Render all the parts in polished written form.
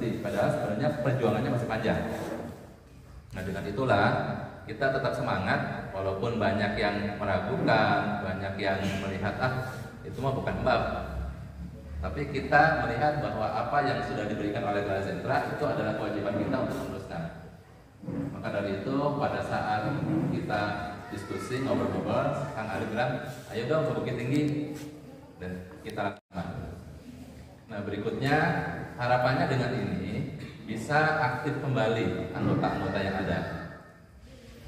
berhenti. Padahal sebenarnya perjuangannya masih panjang. Nah, dengan itulah kita tetap semangat walaupun banyak yang meragukan, banyak yang melihat itu mah bukan bab. Tapi kita melihat bahwa apa yang sudah diberikan oleh Gala Sentra itu adalah kewajiban kita untuk meneruskan. Maka dari itu pada saat kita diskusi ngobrol-ngobrol, Kang Ali bilang, ayo dong ke Bukit Tinggi, dan kita lakukan. Nah, berikutnya harapannya dengan ini bisa aktif kembali anggota-anggota yang ada.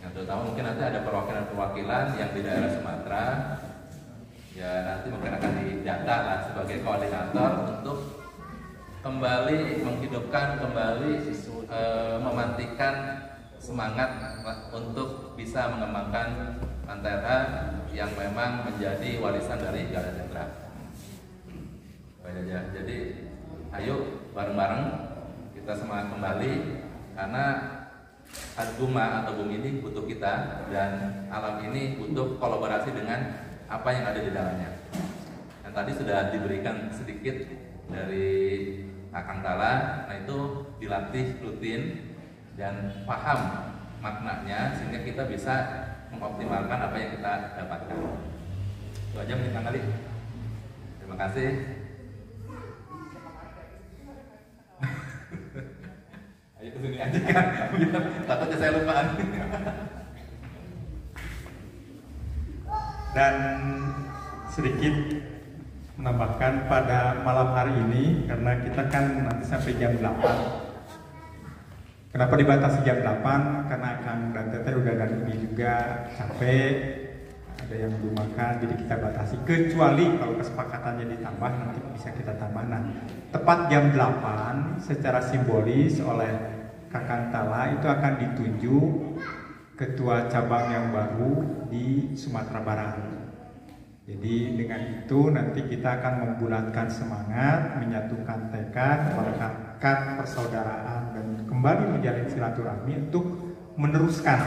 Yang terutama mungkin nanti ada perwakilan-perwakilan yang di daerah Sumatera, ya nanti mungkin akan didata lah sebagai koordinator untuk kembali menghidupkan, kembali memantikan semangat untuk bisa mengembangkan Pantera yang memang menjadi warisan dari Gala Sentra. Jadi ayo bareng-bareng kita semangat kembali, karena Guma atau bumi ini butuh kita, dan alam ini butuh kolaborasi dengan apa yang ada di dalamnya. Dan tadi sudah diberikan sedikit dari Akang Tala, nah itu dilatih rutin dan paham maknanya sehingga kita bisa mengoptimalkan apa yang kita dapatkan. Itu aja mungkin Kang Ali. Terima kasih. Ayo kesini aja kan, takutnya saya lupaan. Dan sedikit menambahkan pada malam hari ini, karena kita kan nanti sampai jam 8. Kenapa dibatasi jam 8? Karena Kang dan Teteh udah dari ini juga capek, ada yang belum makan, jadi kita batasi. Kecuali kalau kesepakatannya ditambah, nanti bisa kita tambah. Nah, tepat jam 8 secara simbolis oleh Kakang Tala itu akan ditunjuk ketua cabang yang baru di Sumatera Barat. Jadi dengan itu nanti kita akan membulatkan semangat, menyatukan tekad, melekatkan persaudaraan, dan kembali menjalin silaturahmi untuk meneruskan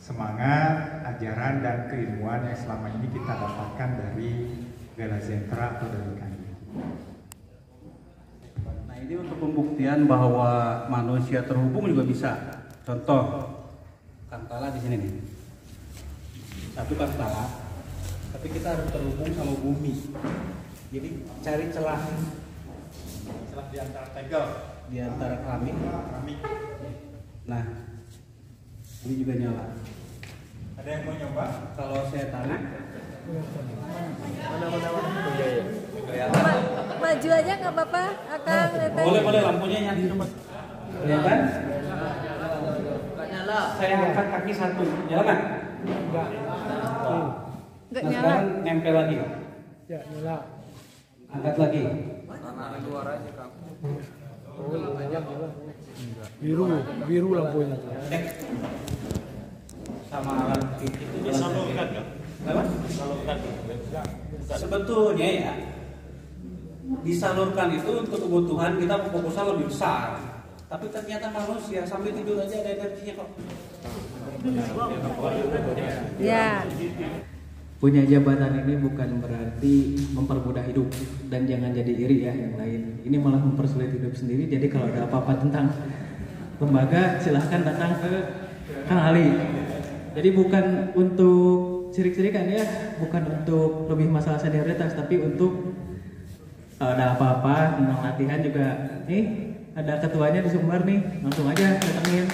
semangat, ajaran, dan keilmuan yang selama ini kita dapatkan dari Gala Sentra atau dari kami. Nah, ini untuk pembuktian bahwa manusia terhubung juga bisa. Contoh, Kang Tala di sini nih. Satu Kang Tala, tapi kita harus terhubung sama bumi. Jadi cari celah Di antara tegel, di antara keramik. Nah, ini juga nyala. Ada yang mau nyoba? Kalau saya tarik, Maju aja nggak apa-apa, Akang. boleh lampunya nyala. Kelihatan? Saya angkat kaki satu, nyala nggak? Nggak Nah, nyala. sekarang nempel lagi. Ya, nyala. Angkat lagi. Biru lampunya. Sama alat itu disalurkan kan? Disalurkan. Sebetulnya ya, disalurkan itu untuk kebutuhan kita fokusnya lebih besar. Tapi ternyata manusia sampai tidur aja ada energinya kok. Ya. Punya jabatan ini bukan berarti mempermudah hidup, dan jangan jadi iri ya yang lain. Ini malah mempersulit hidup sendiri. Jadi kalau ada apa-apa tentang lembaga, silahkan datang ke Kang Ali. Jadi bukan untuk sirik-sirikan ya, bukan untuk lebih masalah senioritas, tapi untuk ada apa-apa tentang latihan juga. Nih ada ketuanya di Sumbar nih, langsung aja datangin.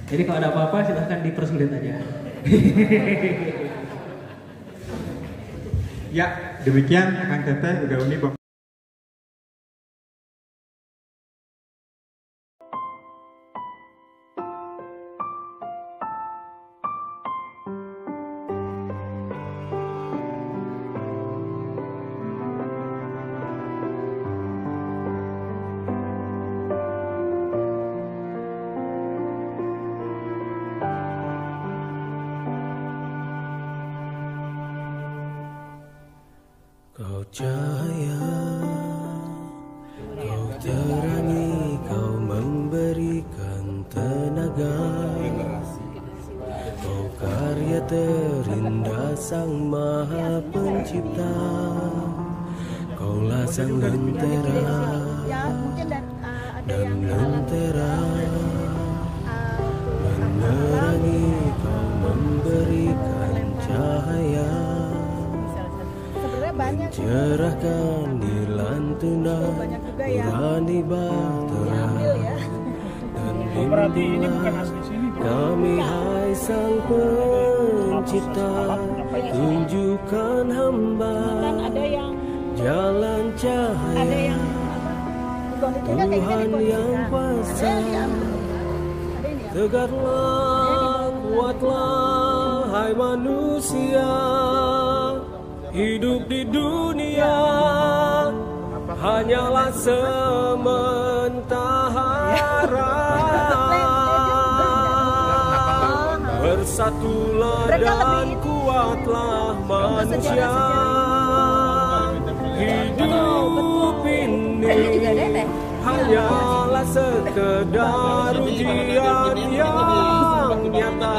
Jadi kalau ada apa-apa silahkan dipersulit aja. Ya, demikian Kang Teteh udah unik. Kau cahaya, kau terangi, kau memberikan tenaga. Kau karya terindah Sang Maha Pencipta. Kaulah sang lentera dan lentera menerangi kau memberikan cahaya, cerahkan di lantunan nurani bahtera, dan bimbinglah kami hai Sang Pencipta, tunjukkan hamba jalan cahaya Tuhan yang kuasa. Tegaklah, kuatlah, hai manusia, hidup di dunia hanyalah sementara. Bersatulah dan kuatlah manusia, hidup ini hanyalah sekedar ujian yang nyata.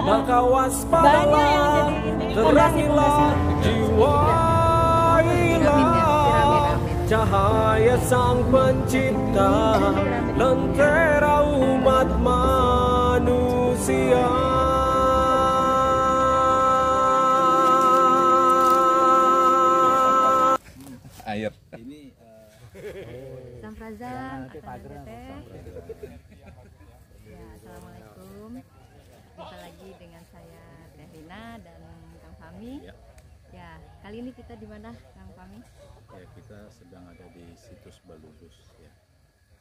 Maka waspadalah, terangilah, jiwailah cahaya Sang Pencipta, lentera umat manusia. Air. Samfrazan, Akang Teteh. Ya, assalamualaikum. Jumpa lagi dengan saya Teh Rina dan Kang Fahmi. Ya, kali ini kita di mana, Kang Fahmi? Ya, kita sedang ada di situs Balubus ya,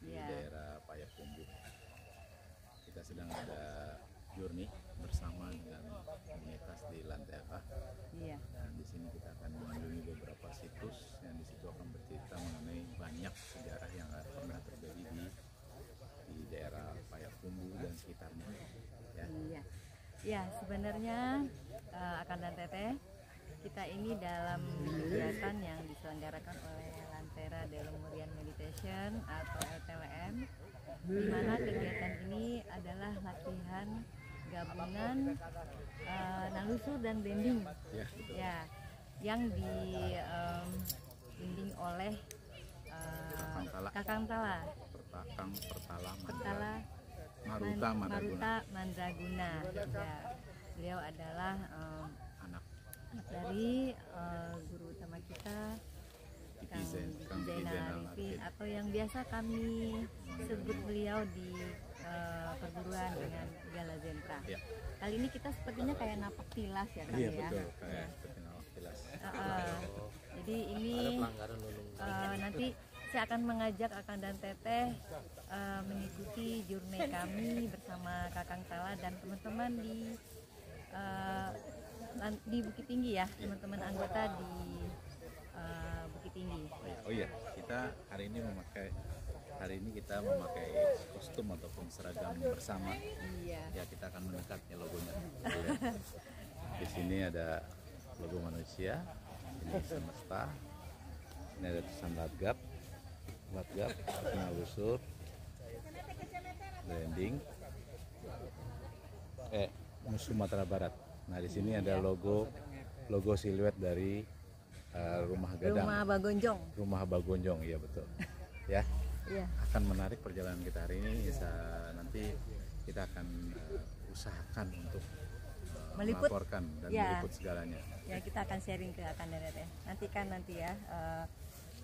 di daerah Payakumbuh. Kita sedang ada journey bersama dengan komunitas di Lentera. Iya. Dan di sini kita akan mengunjungi beberapa situs yang di situ akan bercerita mengenai banyak sejarah yang pernah terjadi di daerah Payakumbuh dan sekitarnya. Ya. Iya. Ya, sebenarnya Akang dan Teteh, kita ini dalam kegiatan yang diselenggarakan oleh Lentera Delomurian Meditation atau LTWM, di mana kegiatan ini adalah latihan gabungan nalusur dan bending, ya, yang dibimbing oleh Kakang Tala, Maruta Mandraguna. Ya, beliau adalah anak dari guru utama kita, Kang Zainal Arifin, atau yang biasa kami sebut beliau di perguruan dengan Gala Zenta. Kali ini kita sepertinya kayak napak tilas ya, Kang, ya. Betul, kayak seperti napak tilas. Jadi ini nanti saya akan mengajak Akang dan Teteh mengikuti journey kami bersama Kakang Tala dan teman-teman di Bukit Tinggi ya, teman-teman anggota di Bukit Tinggi. Oh iya, kita hari ini kita memakai kostum ataupun seragam bersama. Iya. Ya, kita akan mendekatnya logonya. Di sini ada logo manusia, ini semesta, ini ada tulisan Latgap, nalusur, branding, Sumatera Barat. Nah, di sini ada logo siluet dari Rumah Gadang. Rumah Bagonjong, iya betul. Ya. Iya. Akan menarik perjalanan kita hari ini. Nanti kita akan usahakan untuk melaporkan dan meliput segalanya. Ya, kita akan sharing ke Akang dan Teteh. Nanti ya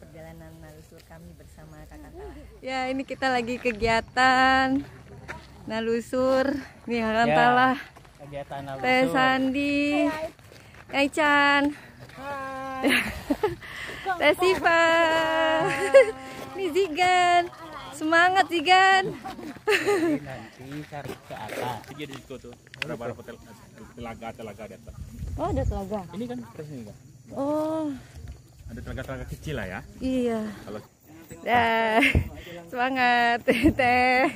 perjalanan nalusur kami bersama Kakang Tala. Ya, ini kita lagi kegiatan nalusur. Nih Kakang Tala. Kegiatan nalusur. Teh Sandi. Chan. Teh Siva. Ini Zigan. Semangat Zigan. Nanti cari ke atas. Jadi itu tuh berapa telaga di atas. Oh, ada telaga. Ini kan presnya kan. Oh. Ada telaga kecil lah ya. Iya. Kalau semangat Teh.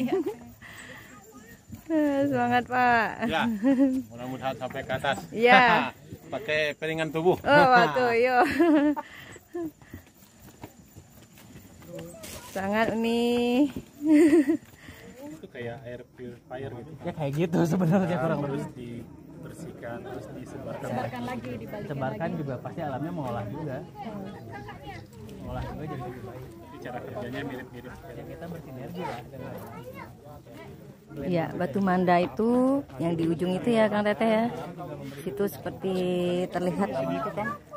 Semangat Pak. ya, mudah-mudahan sampai ke atas. Iya. Pakai piringan tubuh. Oh, waktu yuk. Sangat nih. Itu kayak air purifier gitu. Ya kayak gitu sebenarnya kurang lebih. Terus dibersihkan terus disebarkan Sebarkan lagi, dibalikin Sebarkan lagi. juga pasti alamnya mengolah juga. Mengolah juga jadi lebih baik. Jadi cara kerjanya mirip-mirip. Ya kita bersinergi lah dengan Iya, batu manda itu yang di ujung itu ya Kang Teteh ya. Situ seperti terlihat.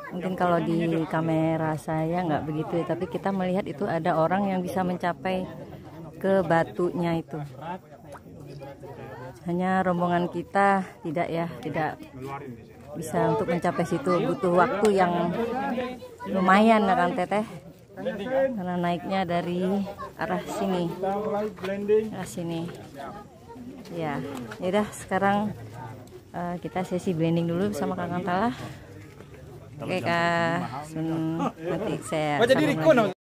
Mungkin kalau di kamera saya nggak begitu ya, tapi kita melihat itu ada orang yang bisa mencapai ke batunya itu. Hanya rombongan kita tidak ya, tidak bisa untuk mencapai situ, butuh waktu yang lumayan ya Kang Teteh. Karena naiknya dari arah sini, arah sini. Ya, yaudah sekarang kita sesi blending dulu bersama Kang Antala. Oke Kak, nanti saya sambung lagi.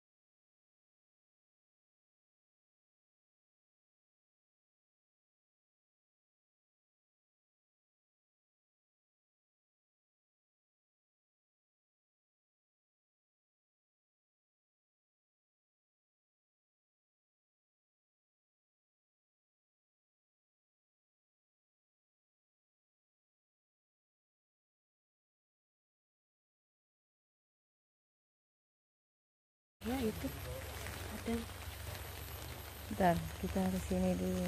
Ya itu ada. Bentar, kita ke sini dulu.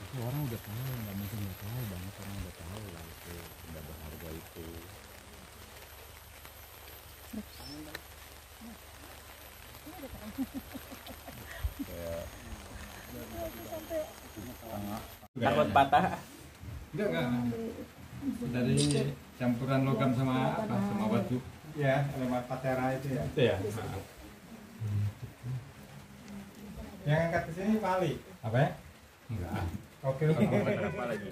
Itu orang udah tahu, nggak mungkin nggak tahu, banyak orang udah tahu lah itu benda berharga itu. takut patah. Enggak. Dari campuran logam sama apa? Sama batu. Ya, lewat patera itu ya. Itu ya. Yang angkat ke sini Pak Ali. Apa ya? Enggak. Oke. Berapa lagi?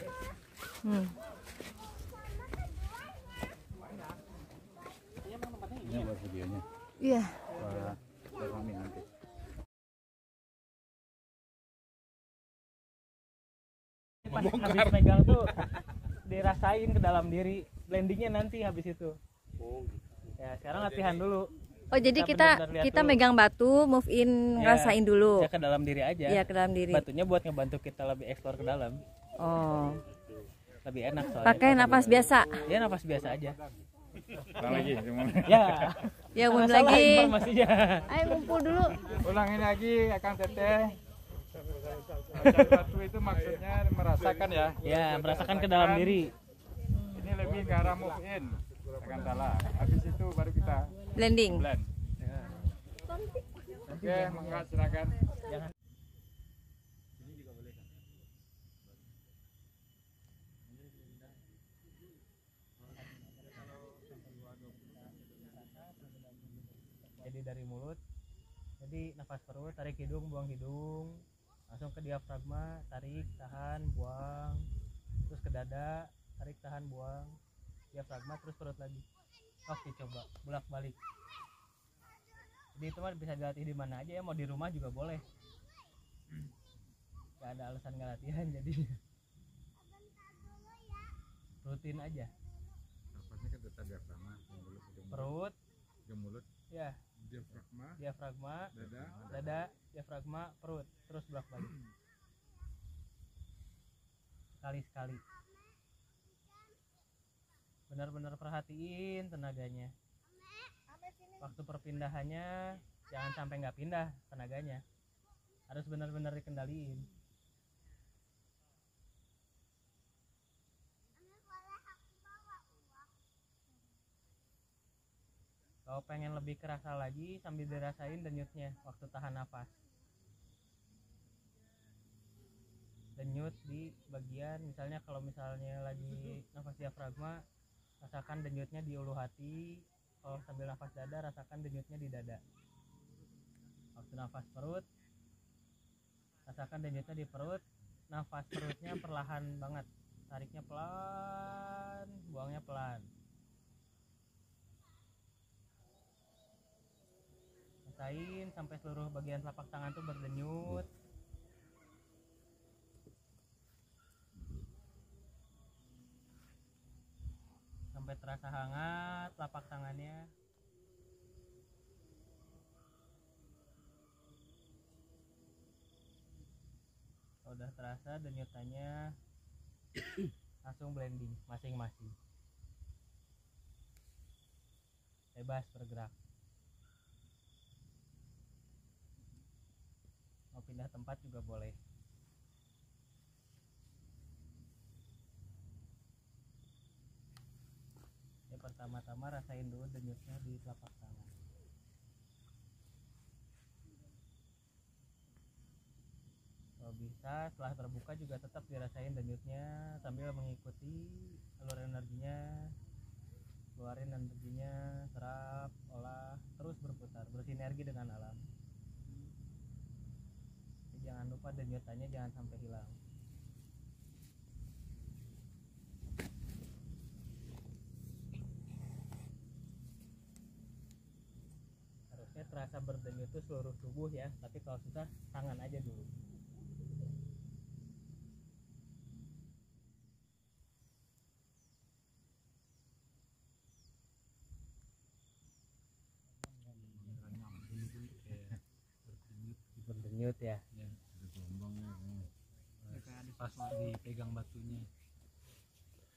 Ini buat videonya. Iya. Buat kami nanti. Pas habis megang tuh dirasain ke dalam diri, blendingnya nanti habis itu. Ya sekarang latihan dulu. Oh jadi benar-benar lihat kita dulu. megang batu, move in, ngerasain dulu. Ya ke dalam diri aja. Iya ke dalam diri. Batunya buat ngebantu kita lebih eksplor ke dalam. Oh. Lebih enak soalnya. Pakai napas biasa. Ya napas biasa aja. Lagi gimana? Ya. Ya Nggak ngumpul salah lagi. informasinya. Ayo ngumpul dulu. Ulangin lagi Kang Teteh. Batu itu maksudnya merasakan ya. Ya merasakan ke dalam diri. Ini lebih ke arah move in. Akan salah. Habis itu baru kita Blending. blend. Oke, mangga silakan. Jadi dari mulut, jadi nafas perut, tarik hidung, buang hidung, langsung ke diafragma, tarik, tahan, buang, terus ke dada, tarik, tahan, buang, diafragma, terus perut lagi. Oke, coba bolak balik. Jadi itu mah bisa dilatih di mana aja ya, mau di rumah juga boleh. Gak ada alasan nggak latihan, jadi rutin aja. Napasnya kan tetap diafragma, Perut, ke mulut, ya, diafragma, dada, diafragma, perut, terus bolak balik. Sekali-sekali. Benar-benar perhatiin tenaganya. Waktu perpindahannya jangan sampai nggak pindah tenaganya. Harus benar-benar dikendaliin. Kalau pengen lebih kerasa lagi sambil dirasain denyutnya waktu tahan nafas. Denyut di bagian, misalnya kalau misalnya lagi nafas diafragma, rasakan denyutnya di ulu hati. Kalau sambil nafas dada, rasakan denyutnya di dada. Waktu nafas perut, rasakan denyutnya di perut. Nafas perutnya perlahan banget, tariknya pelan, buangnya pelan. Rasain sampai seluruh bagian telapak tangan tuh berdenyut. sampai terasa hangat telapak tangannya. Kalau udah terasa denyutannya langsung blending masing-masing, bebas bergerak. Mau pindah tempat juga boleh. Ya, pertama-tama rasain dulu denyutnya di telapak tangan. Kalau bisa setelah terbuka juga tetap dirasain denyutnya sambil mengikuti alur energinya, keluarin energinya, serap, olah, terus berputar, bersinergi dengan alam. Jadi jangan lupa denyutannya jangan sampai hilang. Harusnya terasa berdenyut itu seluruh tubuh ya, tapi kalau susah tangan aja dulu. Berdenyut ya. Pas dipegang batunya.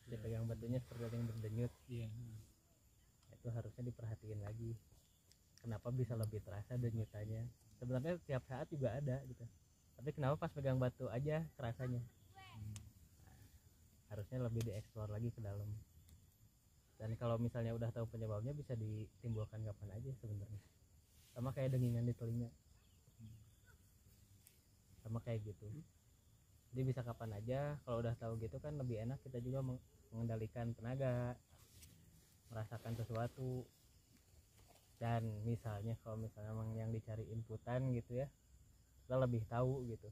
Dipegang batunya seperti ada yang berdenyut. Iya. Itu harusnya diperhatiin lagi. Kenapa bisa lebih terasa denyutannya? Sebenarnya tiap saat juga ada gitu. Tapi kenapa pas pegang batu aja terasanya? Harusnya lebih dieksplor lagi ke dalam. Dan kalau misalnya udah tahu penyebabnya bisa ditimbulkan kapan aja sebenarnya. Sama kayak dengingan di telinga. Sama kayak gitu. Jadi bisa kapan aja. Kalau udah tahu gitu kan lebih enak kita juga mengendalikan tenaga, merasakan sesuatu. Dan misalnya kalau misalnya memang yang dicari inputan gitu ya, kita lebih tahu gitu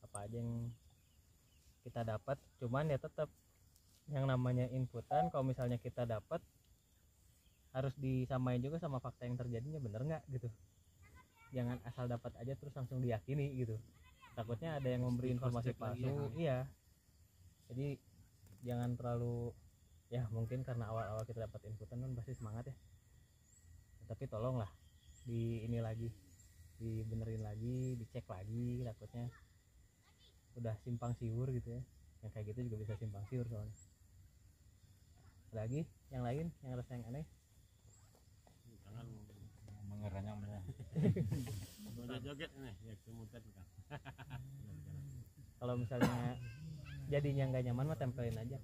apa aja yang kita dapat. Cuman ya tetap yang namanya inputan kalau misalnya kita dapat harus disamain juga sama fakta yang terjadinya, bener nggak gitu. Jangan asal dapat aja terus langsung diyakini gitu, takutnya ada yang memberi informasi palsu. Iya, jadi jangan terlalu, ya mungkin karena awal-awal kita dapat inputan kan pasti semangat ya, tapi tolonglah di ini lagi, dibenerin lagi, dicek lagi, takutnya udah simpang siur gitu ya. Yang kayak gitu juga bisa simpang siur soalnya. Lagi yang lain yang rasa yang aneh, jangan mengeranya udah joget nih ya kemudian kan. Kalau misalnya jadinya nggak nyaman mah tempelin aja.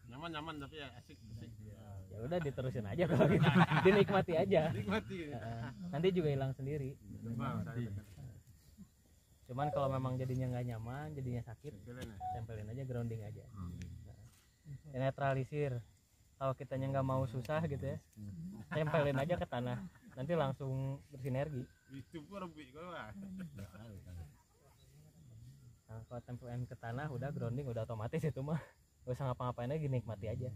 Nyaman tapi ya asik. Ya udah diterusin aja kalau gitu. Dinikmati aja. Nanti juga hilang sendiri. Cuman kalau memang jadinya nggak nyaman, jadinya sakit, tempelin aja, grounding aja. Netralisir. Kalau kitanya nggak mau susah gitu ya, tempelin aja ke tanah, nanti langsung bersinergi. Nah, kalau tempelin ke tanah udah grounding, udah otomatis itu mah gak usah ngapa-ngapain lagi, nikmati aja.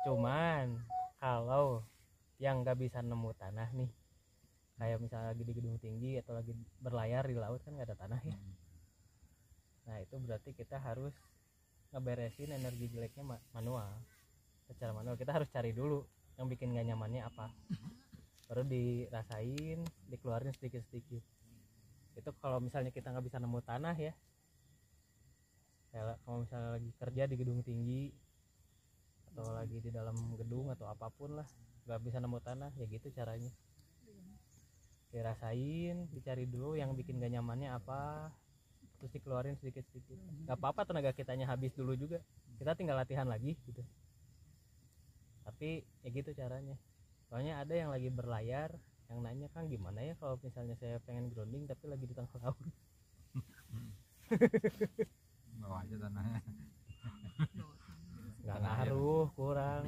Cuman kalau yang nggak bisa nemu tanah nih, kayak misalnya lagi di gedung tinggi atau lagi berlayar di laut kan nggak ada tanah ya. Nah itu berarti kita harus ngeberesin energi jeleknya manual, secara manual. Kita harus cari dulu yang bikin gak nyamannya apa, baru dirasain, dikeluarin sedikit-sedikit. Itu kalau misalnya kita nggak bisa nemu tanah ya, kayak kalau misalnya lagi kerja di gedung tinggi atau lagi di dalam gedung atau apapun lah, nggak bisa nemu tanah ya gitu caranya. Dirasain, dicari dulu yang bikin gak nyamannya apa, terus dikeluarin sedikit-sedikit. Gak apa-apa tenaga kitanya habis dulu juga, kita tinggal latihan lagi gitu. Tapi ya gitu caranya. Soalnya ada yang lagi berlayar yang nanya, Kang gimana ya kalau misalnya saya pengen grounding tapi lagi di tengah laut. Bawa aja tanahnya. Gak ngaruh, kurang.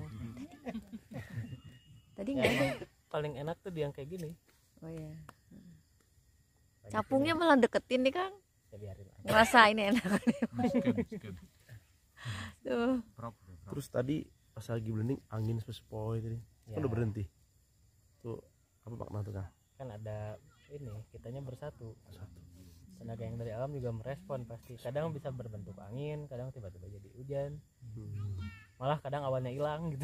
Tadi nggak ada. Paling enak tuh yang kayak gini. Oh iya. Capungnya malah deketin nih Kang. Ya biarin. Ngerasa ini enak. Tuh. Terus tadi pas lagi blending angin sepoi tadi, ya. Kan udah berhenti. Tuh apa makna tuh Kang? Kan ada ini, kitanya bersatu. Tenaga yang dari alam juga merespon pasti. Kadang bisa berbentuk angin, kadang tiba-tiba jadi hujan. malah kadang awalnya hilang gitu.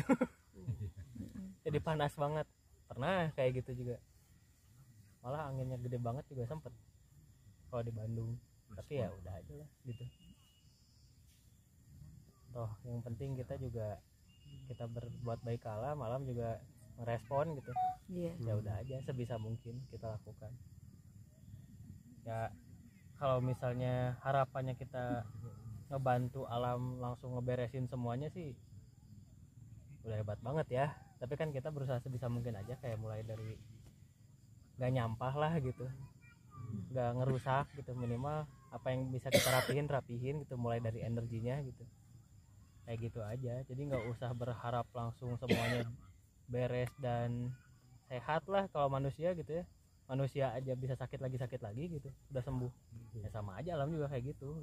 Jadi panas banget, pernah kayak gitu juga, malah anginnya gede banget juga sempet kalau di Bandung. Tapi ya udah aja lah gitu. Toh yang penting kita juga kita berbuat baik ke alam, alam juga merespon gitu. Ya udah aja sebisa mungkin kita lakukan. Ya kalau misalnya harapannya kita ngebantu alam langsung ngeberesin semuanya sih udah hebat banget ya. Tapi kan kita berusaha sebisa mungkin aja, kayak mulai dari nggak nyampah lah gitu, nggak ngerusak gitu, minimal apa yang bisa kita rapihin gitu, mulai dari energinya gitu, kayak gitu aja. Jadi nggak usah berharap langsung semuanya beres dan sehat lah. Kalau manusia gitu ya, manusia aja bisa sakit lagi gitu, udah sembuh ya sama aja alam juga kayak gitu.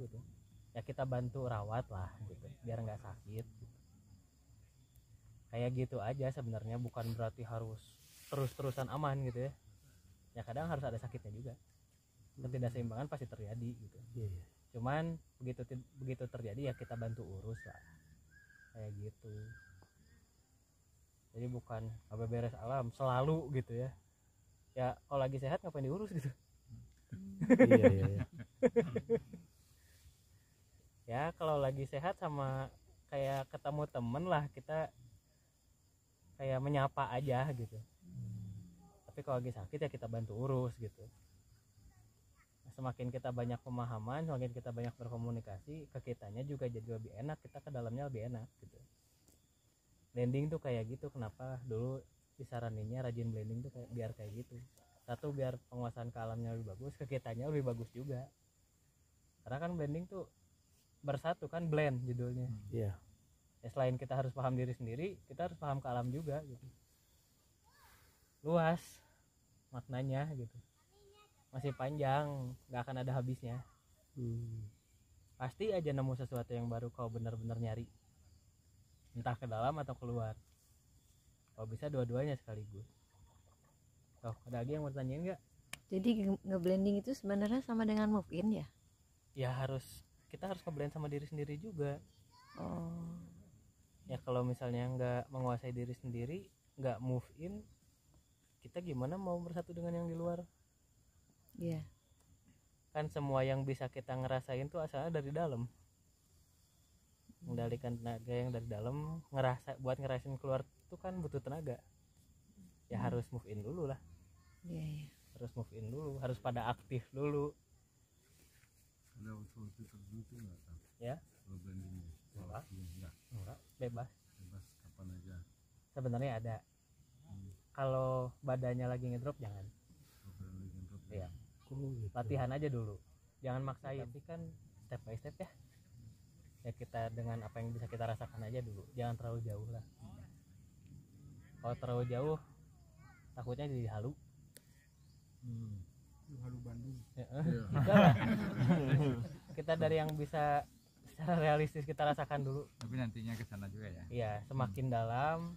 Ya kita bantu rawat lah gitu biar nggak sakit gitu. Kayak gitu aja sebenarnya, bukan berarti harus terus-terusan aman gitu ya. Ya kadang harus ada sakitnya juga, ketidakseimbangan pasti terjadi gitu. Cuman begitu terjadi ya kita bantu urus lah, kayak gitu. Jadi bukan apa beres alam selalu gitu ya. Ya kalau lagi sehat ngapain diurus gitu. Iya. Ya kalau lagi sehat sama kayak ketemu temen lah, kita kayak menyapa aja gitu. Tapi kalau lagi sakit ya kita bantu urus gitu. Semakin kita banyak pemahaman, semakin kita banyak berkomunikasi, ke kitanya juga jadi lebih enak, kita ke dalamnya lebih enak gitu. Blending tuh kayak gitu. Kenapa dulu disaraninnya rajin blending tuh kayak biar kayak gitu. Satu, biar penguasaan ke alamnya lebih bagus, ke kitanya lebih bagus juga. Karena kan blending tuh bersatu kan, blend judulnya. Iya. Ya selain kita harus paham diri sendiri, kita harus paham ke alam juga gitu. Luas maknanya gitu, masih panjang, nggak akan ada habisnya. Pasti aja nemu sesuatu yang baru kalau benar-benar nyari, entah ke dalam atau keluar. Kalau bisa dua-duanya sekaligus. Oh, ada lagi yang mau tanyain nggak? Jadi ngeblending itu sebenarnya sama dengan move in ya? Ya kita harus ngeblend sama diri sendiri juga. Oh. Ya kalau misalnya nggak menguasai diri sendiri, nggak move in, kita gimana mau bersatu dengan yang di luar? Iya. Kan semua yang bisa kita ngerasain tuh asalnya dari dalam. Mengendalikan tenaga yang dari dalam, buat ngerasain keluar itu kan butuh tenaga. Ya harus move in dulu lah. Iya. Harus move in dulu, harus pada aktif dulu. Ada solusi tertentu nggak? Ya? Kalau blendingnya? Enggak, bebas Kapan aja? sebenarnya ada. Kalau badannya lagi ngedrop jangan. Iya. Latihan aja dulu, jangan maksain. Tapi kan step by step ya. Ya kita dengan apa yang bisa kita rasakan aja dulu, jangan terlalu jauh lah. Kalau terlalu jauh takutnya jadi halu. Halu Bandung. Kita dari yang bisa secara realistis kita rasakan dulu. Tapi nantinya ke sana juga ya. Iya, semakin dalam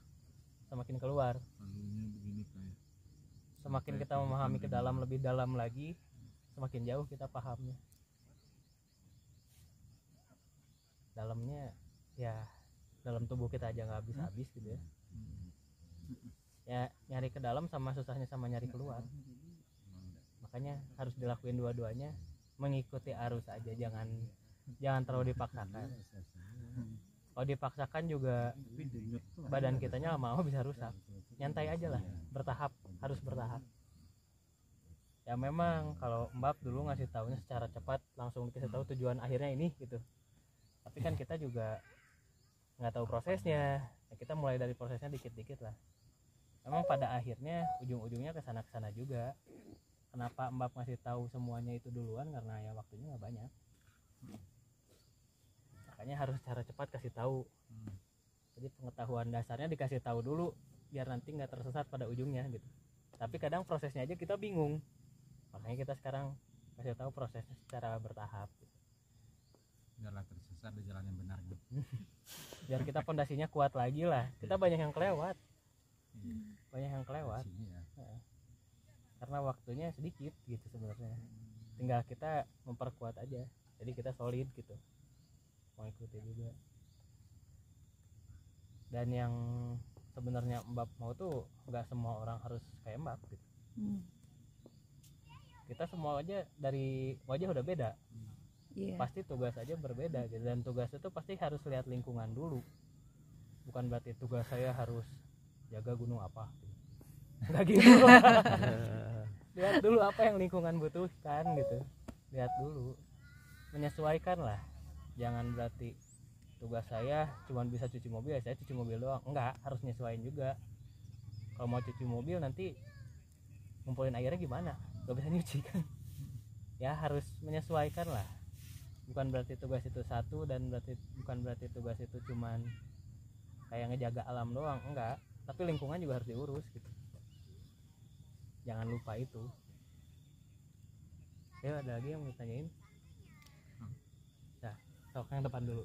semakin keluar. Begini kayak. Semakin kita memahami ke dalam, lebih dalam lagi, semakin jauh kita pahamnya. Dalamnya ya dalam tubuh kita aja nggak habis-habis gitu ya. Ya nyari ke dalam sama susahnya sama nyari keluar. Makanya harus dilakuin dua-duanya, mengikuti arus aja, jangan terlalu dipaksakan. Kalau dipaksakan juga badan kitanya lama-lama bisa rusak. Nyantai aja lah, bertahap, harus bertahap. Ya memang kalau Mbak dulu ngasih taunya secara cepat, langsung dikasih tahu tujuan akhirnya ini gitu. Tapi kan kita juga nggak tahu prosesnya. Ya kita mulai dari prosesnya dikit-dikit lah. Memang pada akhirnya ujung-ujungnya kesana juga. Kenapa Mbak ngasih tahu semuanya itu duluan? Karena ya waktunya nggak banyak. Makanya harus secara cepat kasih tahu. Jadi pengetahuan dasarnya dikasih tahu dulu, biar nanti nggak tersesat pada ujungnya gitu. Tapi kadang prosesnya aja kita bingung. Makanya kita sekarang kasih tahu prosesnya secara bertahap. Gitu. Biarlah tersesat di jalan yang benar. Biar kita fondasinya kuat lagi lah. Kita banyak yang kelewat. Banyak yang kelewat. Karena waktunya sedikit gitu sebenarnya. Tinggal kita memperkuat aja. Jadi kita solid gitu. Mau ikuti juga. Dan yang sebenarnya Mbak mau tuh nggak semua orang harus kayak Mbak gitu. Kita semua aja dari wajah udah beda. Pasti tugas aja berbeda gitu. Dan tugas itu pasti harus lihat lingkungan dulu. Bukan berarti tugas saya harus jaga gunung apa gitu. Nggak gitu. Lihat dulu apa yang lingkungan butuhkan gitu. Lihat dulu, menyesuaikan lah. Jangan berarti tugas saya cuma bisa cuci mobil, saya cuci mobil doang. Enggak, harus nyesuaiin juga. Kalau mau cuci mobil nanti ngumpulin airnya gimana? Gak bisa nyuci kan. Ya harus menyesuaikan lah. Bukan berarti tugas itu satu, dan bukan berarti tugas itu cuman kayak ngejaga alam doang. Enggak, tapi lingkungan juga harus diurus gitu. Jangan lupa itu. Ya, ada lagi yang mau tanyain? Nah, sok yang depan dulu.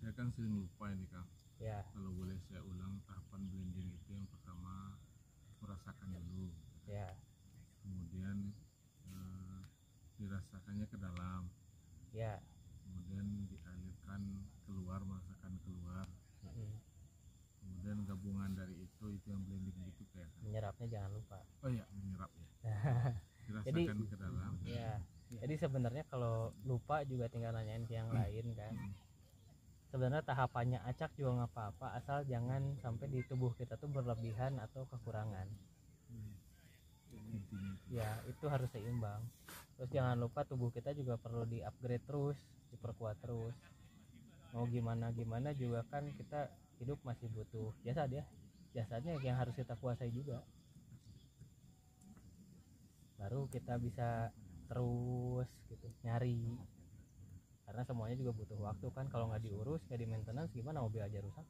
Saya kan sering lupa ini Kang. Ya. Kalau boleh saya ulang, tahapan blending itu yang pertama merasakan dulu. Ya. Kemudian dirasakannya ke dalam. Ya. Kemudian dialirkan keluar, merasakan keluar. Kemudian gabungan dari itu yang blending gitu kayak. Menyerapnya jangan lupa. Oh iya, menyerap ya. Dirasakan Jadi, ke dalam. Ya. Jadi sebenarnya kalau lupa juga tinggal nanyain ke yang lain kan. Sebenarnya tahapannya acak juga nggak apa-apa, asal jangan sampai di tubuh kita tuh berlebihan atau kekurangan. Ya, itu harus seimbang. Terus jangan lupa tubuh kita juga perlu di-upgrade terus, diperkuat terus. Mau gimana juga kan kita hidup masih butuh jasad ya. Jasadnya yang harus kita kuasai juga. Baru kita bisa terus gitu nyari. Karena semuanya juga butuh waktu kan. Kalau nggak diurus, nggak di maintenance, gimana mobil aja rusak.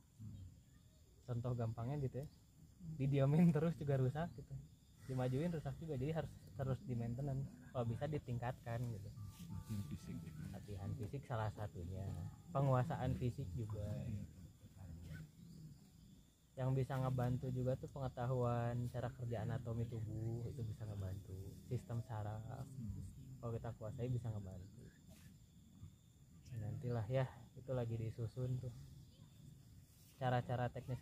Contoh gampangnya gitu ya, didiamin terus juga rusak gitu, dimajuin rusak juga. Jadi harus terus di maintenance, kalau bisa ditingkatkan gitu. Latihan fisik salah satunya, penguasaan fisik juga. Yang bisa ngebantu juga tuh pengetahuan cara kerja anatomi tubuh, itu bisa ngebantu. Sistem saraf, kalau kita kuasai bisa ngebantu. Nantilah ya, itu lagi disusun tuh, cara-cara teknis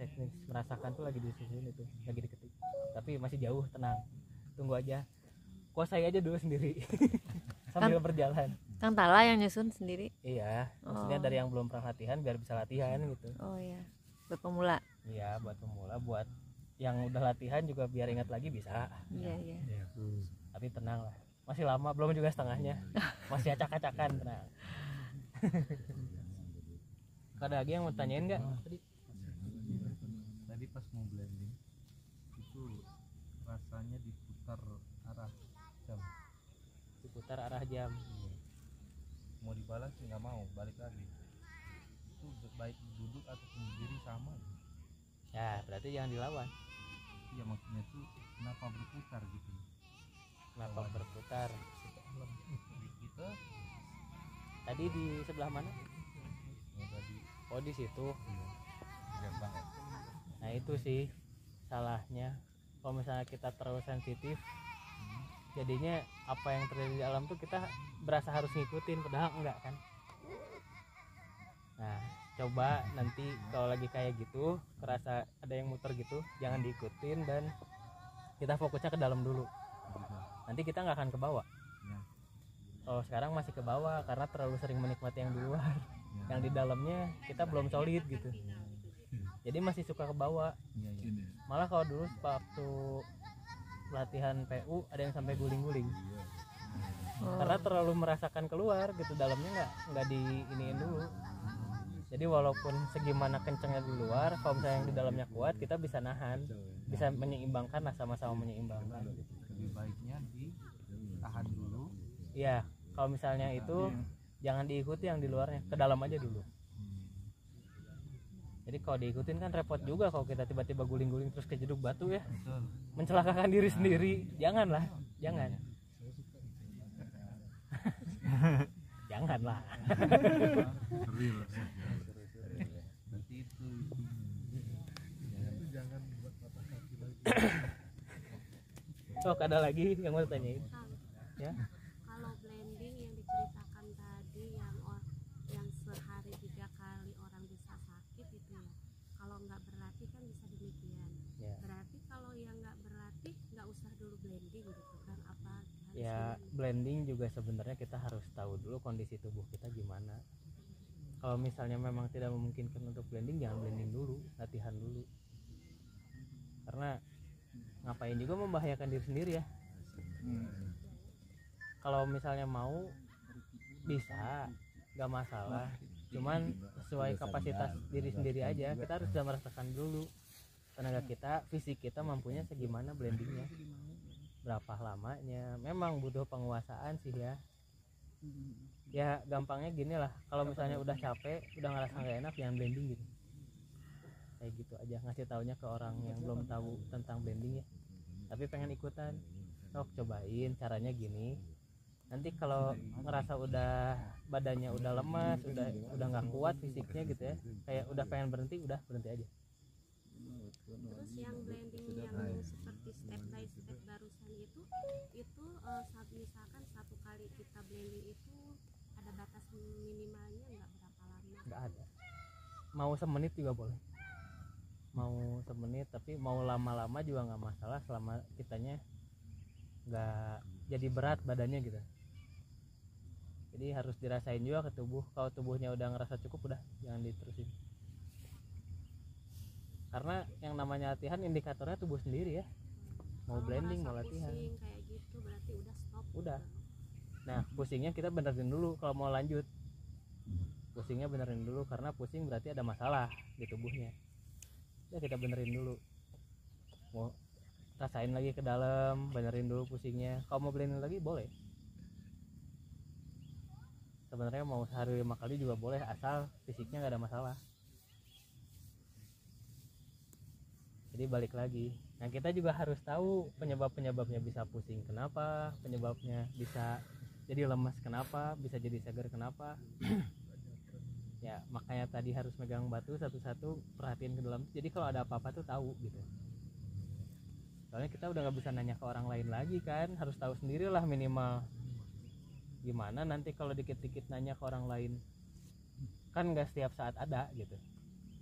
merasakan tuh lagi disusun, itu lagi diketik, tapi masih jauh. Tenang, tunggu aja, kuasai aja dulu sendiri. Sambil berjalan. Kang Tala yang nyusun sendiri? Iya, maksudnya dari yang belum pernah latihan biar bisa latihan gitu. Oh iya, buat pemula. Iya, buat pemula, buat yang udah latihan juga biar ingat lagi bisa. Iya. Tapi tenang lah, masih lama, belum juga setengahnya, masih acak-acakan, tenang. Ada lagi yang mau tanyain nggak tadi pas mau blending itu rasanya diputar arah jam, mau dibalas sih nggak mau, balik lagi. Itu baik duduk atau berdiri sama ya, berarti jangan dilawan. Iya, maksudnya tuh kenapa berputar gitu, kenapa berputar kita tadi di sebelah mana? Oh, di situ. Nah, itu sih salahnya. Kalau misalnya kita terlalu sensitif, jadinya apa yang terjadi di alam tuh kita berasa harus ngikutin, padahal enggak kan. Nah, coba nanti kalau lagi kayak gitu, kerasa ada yang muter gitu, jangan diikutin dan kita fokusnya ke dalam dulu. Nanti kita nggak akan ke bawah. Kalau sekarang masih ke bawah karena terlalu sering menikmati yang di luar. Yang di dalamnya kita belum solid gitu. Jadi masih suka ke bawah. Malah kalau dulu waktu latihan PU ada yang sampai guling-guling. Karena terlalu merasakan keluar gitu, dalamnya nggak diiniin dulu. Jadi walaupun segimana kencengnya di luar, kalau misalnya yang di dalamnya kuat, kita bisa nahan, bisa menyeimbangkan lah, sama-sama menyeimbangkan. lebih baiknya ditahan dulu. Iya, kalau misalnya itu jangan diikuti yang di luarnya, ke dalam aja dulu. Jadi kalau diikutin kan repot juga kalau kita tiba-tiba guling-guling terus kejeduk batu ya. Mencelakakan diri sendiri. Janganlah, jangan. Janganlah. Nanti itu jangan buat patah kaki lagi. Oh, ada lagi yang mau tanyain? Ya. Kalau blending yang diceritakan tadi yang sehari 3 kali orang bisa sakit itu ya, kalau nggak berlatih kan bisa demikian. Ya. Berarti kalau yang nggak berlatih nggak usah dulu blending gitu kan, apa harus Ya blending juga sebenarnya kita harus tahu dulu kondisi tubuh kita gimana. Kalau misalnya memang tidak memungkinkan untuk blending, jangan blending dulu, latihan dulu. Karena ngapain juga membahayakan diri sendiri ya. Kalau misalnya mau bisa, nggak masalah. Cuman sesuai kapasitas diri sendiri aja. Kita harus sudah merasakan dulu tenaga kita, fisik kita mampunya segimana blendingnya, berapa lamanya. Memang butuh penguasaan sih ya. Ya gampangnya gini lah, kalau misalnya udah capek, udah ngerasa nggak enak, jangan blending gitu. Kayak gitu aja, ngasih taunya ke orang yang belum tahu tentang blending ya, tapi pengen ikutan, cobain caranya gini. Nanti kalau ngerasa udah badannya udah lemas, udah nggak kuat fisiknya gitu ya, kayak udah pengen berhenti, udah berhenti aja. Terus yang blending yang seperti step by step barusan itu misalkan satu kali kita blending itu ada batas minimalnya nggak, berapa lama? Nggak ada, mau semenit juga boleh, mau semenit, tapi mau lama-lama juga nggak masalah selama kitanya nggak jadi berat badannya gitu. Jadi harus dirasain juga ke tubuh. Kalau tubuhnya udah ngerasa cukup, udah jangan diterusin. Karena yang namanya latihan indikatornya tubuh sendiri ya. Mau blending, mau latihan. Pusing kayak gitu berarti udah stop. Udah. Nah pusingnya kita benerin dulu kalau mau lanjut. Pusingnya benerin dulu, karena pusing berarti ada masalah di tubuhnya. Ya kita benerin dulu. Mau rasain lagi ke dalam, benerin dulu pusingnya. Kalau mau blending lagi boleh. Sebenarnya mau sehari 5 kali juga boleh, asal fisiknya nggak ada masalah. Jadi balik lagi, nah kita juga harus tahu penyebabnya bisa pusing kenapa, penyebabnya bisa jadi lemas kenapa, bisa jadi segar kenapa. Ya makanya tadi harus megang batu satu-satu, perhatiin ke dalam. Jadi kalau ada apa-apa tuh tahu gitu. Soalnya kita udah nggak bisa nanya ke orang lain lagi kan, harus tahu sendirilah minimal. Gimana nanti kalau dikit-dikit nanya ke orang lain, kan nggak setiap saat ada gitu.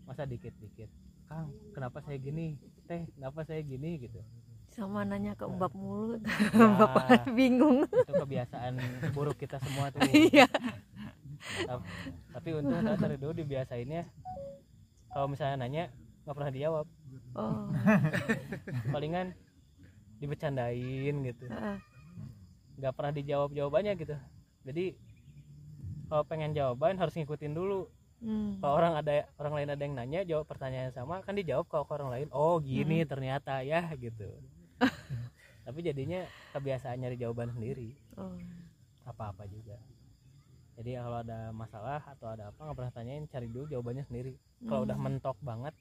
Masa dikit-dikit, Kang kenapa saya gini, Teh kenapa saya gini gitu. Sama nanya ke Mbak mulu, Ya, Bapak bingung. Itu kebiasaan buruk kita semua tuh. Iya. Tapi untung saya dari dulu dibiasainnya, kalau misalnya nanya nggak pernah dijawab. Oh. Palingan dibecandain gitu, nggak pernah dijawab jawabannya gitu. Jadi kalau pengen jawaban harus ngikutin dulu. Kalau orang lain ada yang nanya jawab pertanyaan yang sama, kan dijawab kalau ke orang lain, oh gini ternyata ya gitu. Tapi jadinya kebiasaan nyari jawaban sendiri. Apa-apa juga. Jadi kalau ada masalah atau ada apa nggak pernah tanyain, cari dulu jawabannya sendiri. Kalau udah mentok banget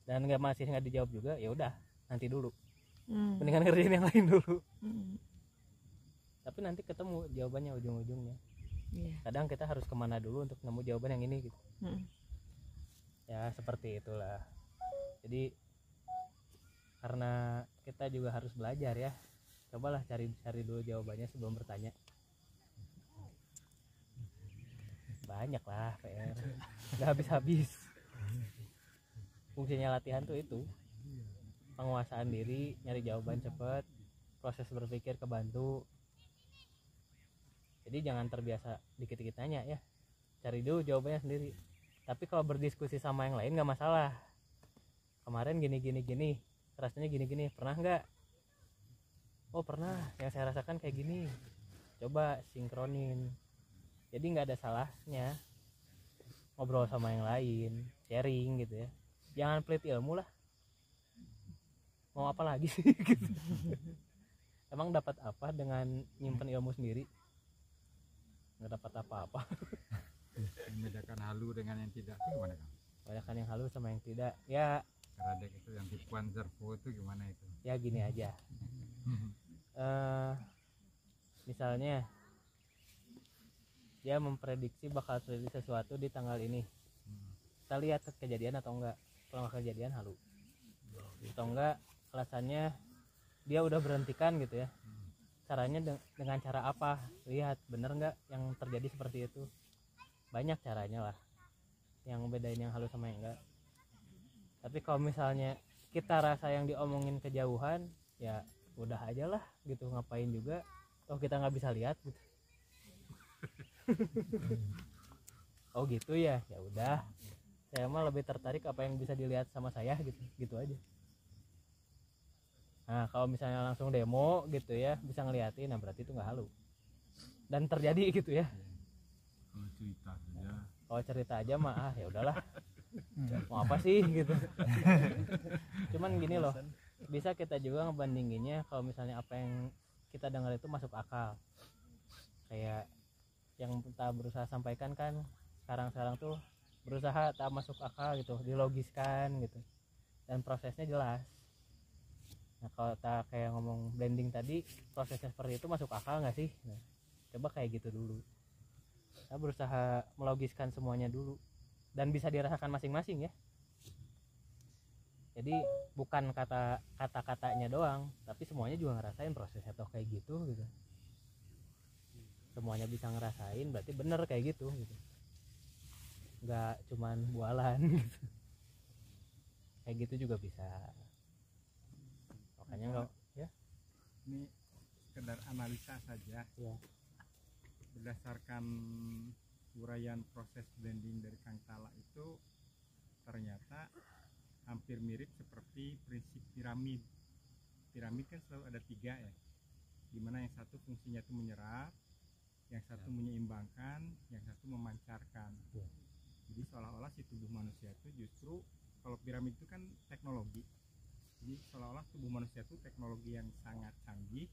dan masih nggak dijawab juga, ya udah nanti dulu. Mendingan ngerjain yang lain dulu. Tapi nanti ketemu jawabannya ujung-ujungnya. Kadang kita harus kemana dulu untuk nemu jawaban yang ini gitu. Ya seperti itulah. Jadi karena kita juga harus belajar ya, cobalah cari dulu jawabannya sebelum bertanya. Banyak lah PR, nggak habis-habis. Fungsinya latihan tuh itu penguasaan diri, nyari jawaban cepat, proses berpikir kebantu. Jadi jangan terbiasa dikit-dikit nanya ya, cari dulu jawabannya sendiri. Tapi kalau berdiskusi sama yang lain nggak masalah. Kemarin gini, rasanya gini, pernah nggak? Oh pernah, yang saya rasakan kayak gini. Coba sinkronin. Jadi nggak ada salahnya ngobrol sama yang lain, sharing gitu ya. Jangan pelit ilmu lah. Mau apa lagi sih? Gitu. Emang dapat apa dengan nyimpen ilmu sendiri? Nggak dapat apa-apa. Membedakan halu dengan yang tidak itu gimana Kang? Membedakan yang halu sama yang tidak ya. Keradek itu yang tipuan servo itu gimana itu? Ya gini aja. Misalnya dia memprediksi bakal terjadi sesuatu di tanggal ini. Kita lihat kejadian atau enggak. Kalau nggak kejadian halu. Atau enggak alasannya dia udah berhentikan gitu ya. Caranya dengan cara apa? Lihat bener nggak yang terjadi seperti itu. Banyak caranya lah yang bedain yang halus sama yang enggak. Tapi kalau misalnya kita rasa yang diomongin kejauhan, ya udah aja lah gitu, ngapain juga, toh kita nggak bisa lihat gitu. Oh gitu ya, ya udah. Saya mah lebih tertarik apa yang bisa dilihat sama saya gitu aja. Nah kalau misalnya langsung demo gitu ya, bisa ngeliatin, nah berarti itu nggak halu dan terjadi gitu ya. Kalau cerita aja mah ya udahlah, mau apa sih gitu. Cuman gini loh, bisa kita juga ngebandinginnya kalau misalnya apa yang kita dengar itu masuk akal, kayak yang kita berusaha sampaikan kan sekarang tuh berusaha tak masuk akal gitu, dilogiskan gitu, dan prosesnya jelas. Nah kalau tak kayak ngomong blending tadi, prosesnya seperti itu masuk akal nggak sih? Nah, coba kayak gitu dulu. Saya berusaha melogiskan semuanya dulu dan bisa dirasakan masing-masing ya. Jadi bukan kata-katanya doang, tapi semuanya juga ngerasain prosesnya toh kayak gitu. Semuanya bisa ngerasain, berarti bener kayak gitu. Nggak cuman bualan gitu. Kayak gitu juga bisa. Makanya nggak ya. Ini sekedar analisa saja. Ya. Berdasarkan uraian proses blending dari Kang Tala itu ternyata hampir mirip seperti prinsip piramid. Piramid kan selalu ada 3 ya, dimana yang satu fungsinya itu menyerap, yang satu menyeimbangkan, yang satu memancarkan. Jadi seolah-olah si tubuh manusia itu justru, kalau piramid itu kan teknologi, jadi seolah-olah tubuh manusia itu teknologi yang sangat canggih.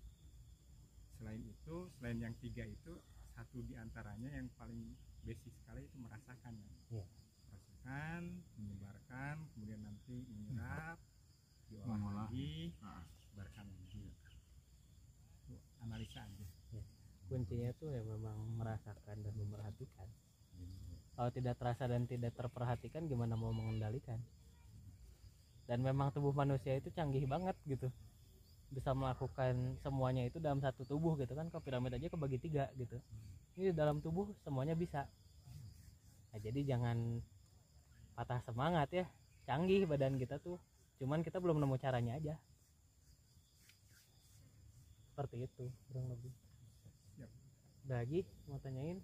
Selain itu, selain yang 3 itu, satu diantaranya yang paling basic sekali itu merasakan ya. Merasakan, menyebarkan, kemudian nanti menyerap, diolah lagi, sebarkan lagi. Itu analisa aja. Kuncinya tuh ya memang merasakan dan memerhatikan. Kalau tidak terasa dan tidak terperhatikan, gimana mau mengendalikan? Dan memang tubuh manusia itu canggih banget gitu, bisa melakukan semuanya itu dalam satu tubuh gitu kan. Kalau piramid aja kebagi 3 gitu, ini dalam tubuh semuanya bisa. Nah jadi jangan patah semangat ya, canggih badan kita tuh, cuman kita belum nemu caranya aja. Seperti itu kurang lebih. Lagi mau tanyain,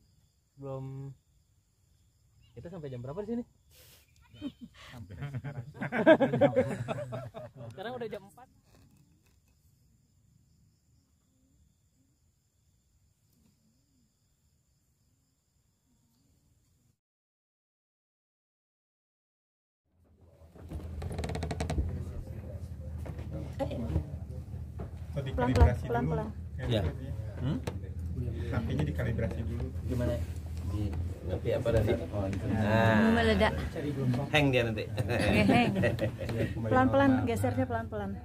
belum kita sampai jam berapa di sini? Sampai sekarang. Sekarang udah jam 4. Pelan-pelan. Ya. Sapinya dikalibrasi dulu. Gimana? Di ngerti apa tadi? Meledak. Hang dia nanti. Hang. Pelan-pelan, gesernya pelan-pelan.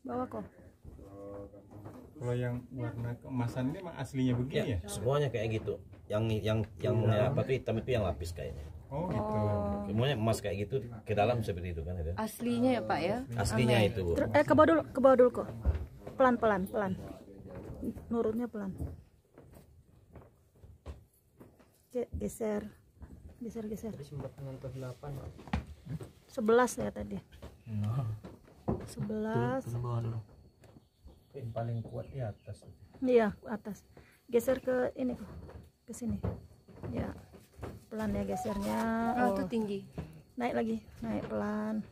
Bawa kok. Kalau yang warna keemasan ini mah aslinya begini ya? Semuanya kayak gitu. Yang apa tuh hitam itu yang lapis kayaknya. Oh gitu. Semuanya emas kayak gitu, ke dalam seperti itu kan ada. Aslinya ya Pak ya? Aslinya itu. Ke bawah dulu kok. Pelan. Nurunnya pelan. Geser. 11 ya tadi. 11. Yang paling kuat di atas. Iya, atas. Geser ke ini kok. Ke sini. Ya. Pelan ya gesernya. Oh, itu tinggi. Naik lagi, naik pelan.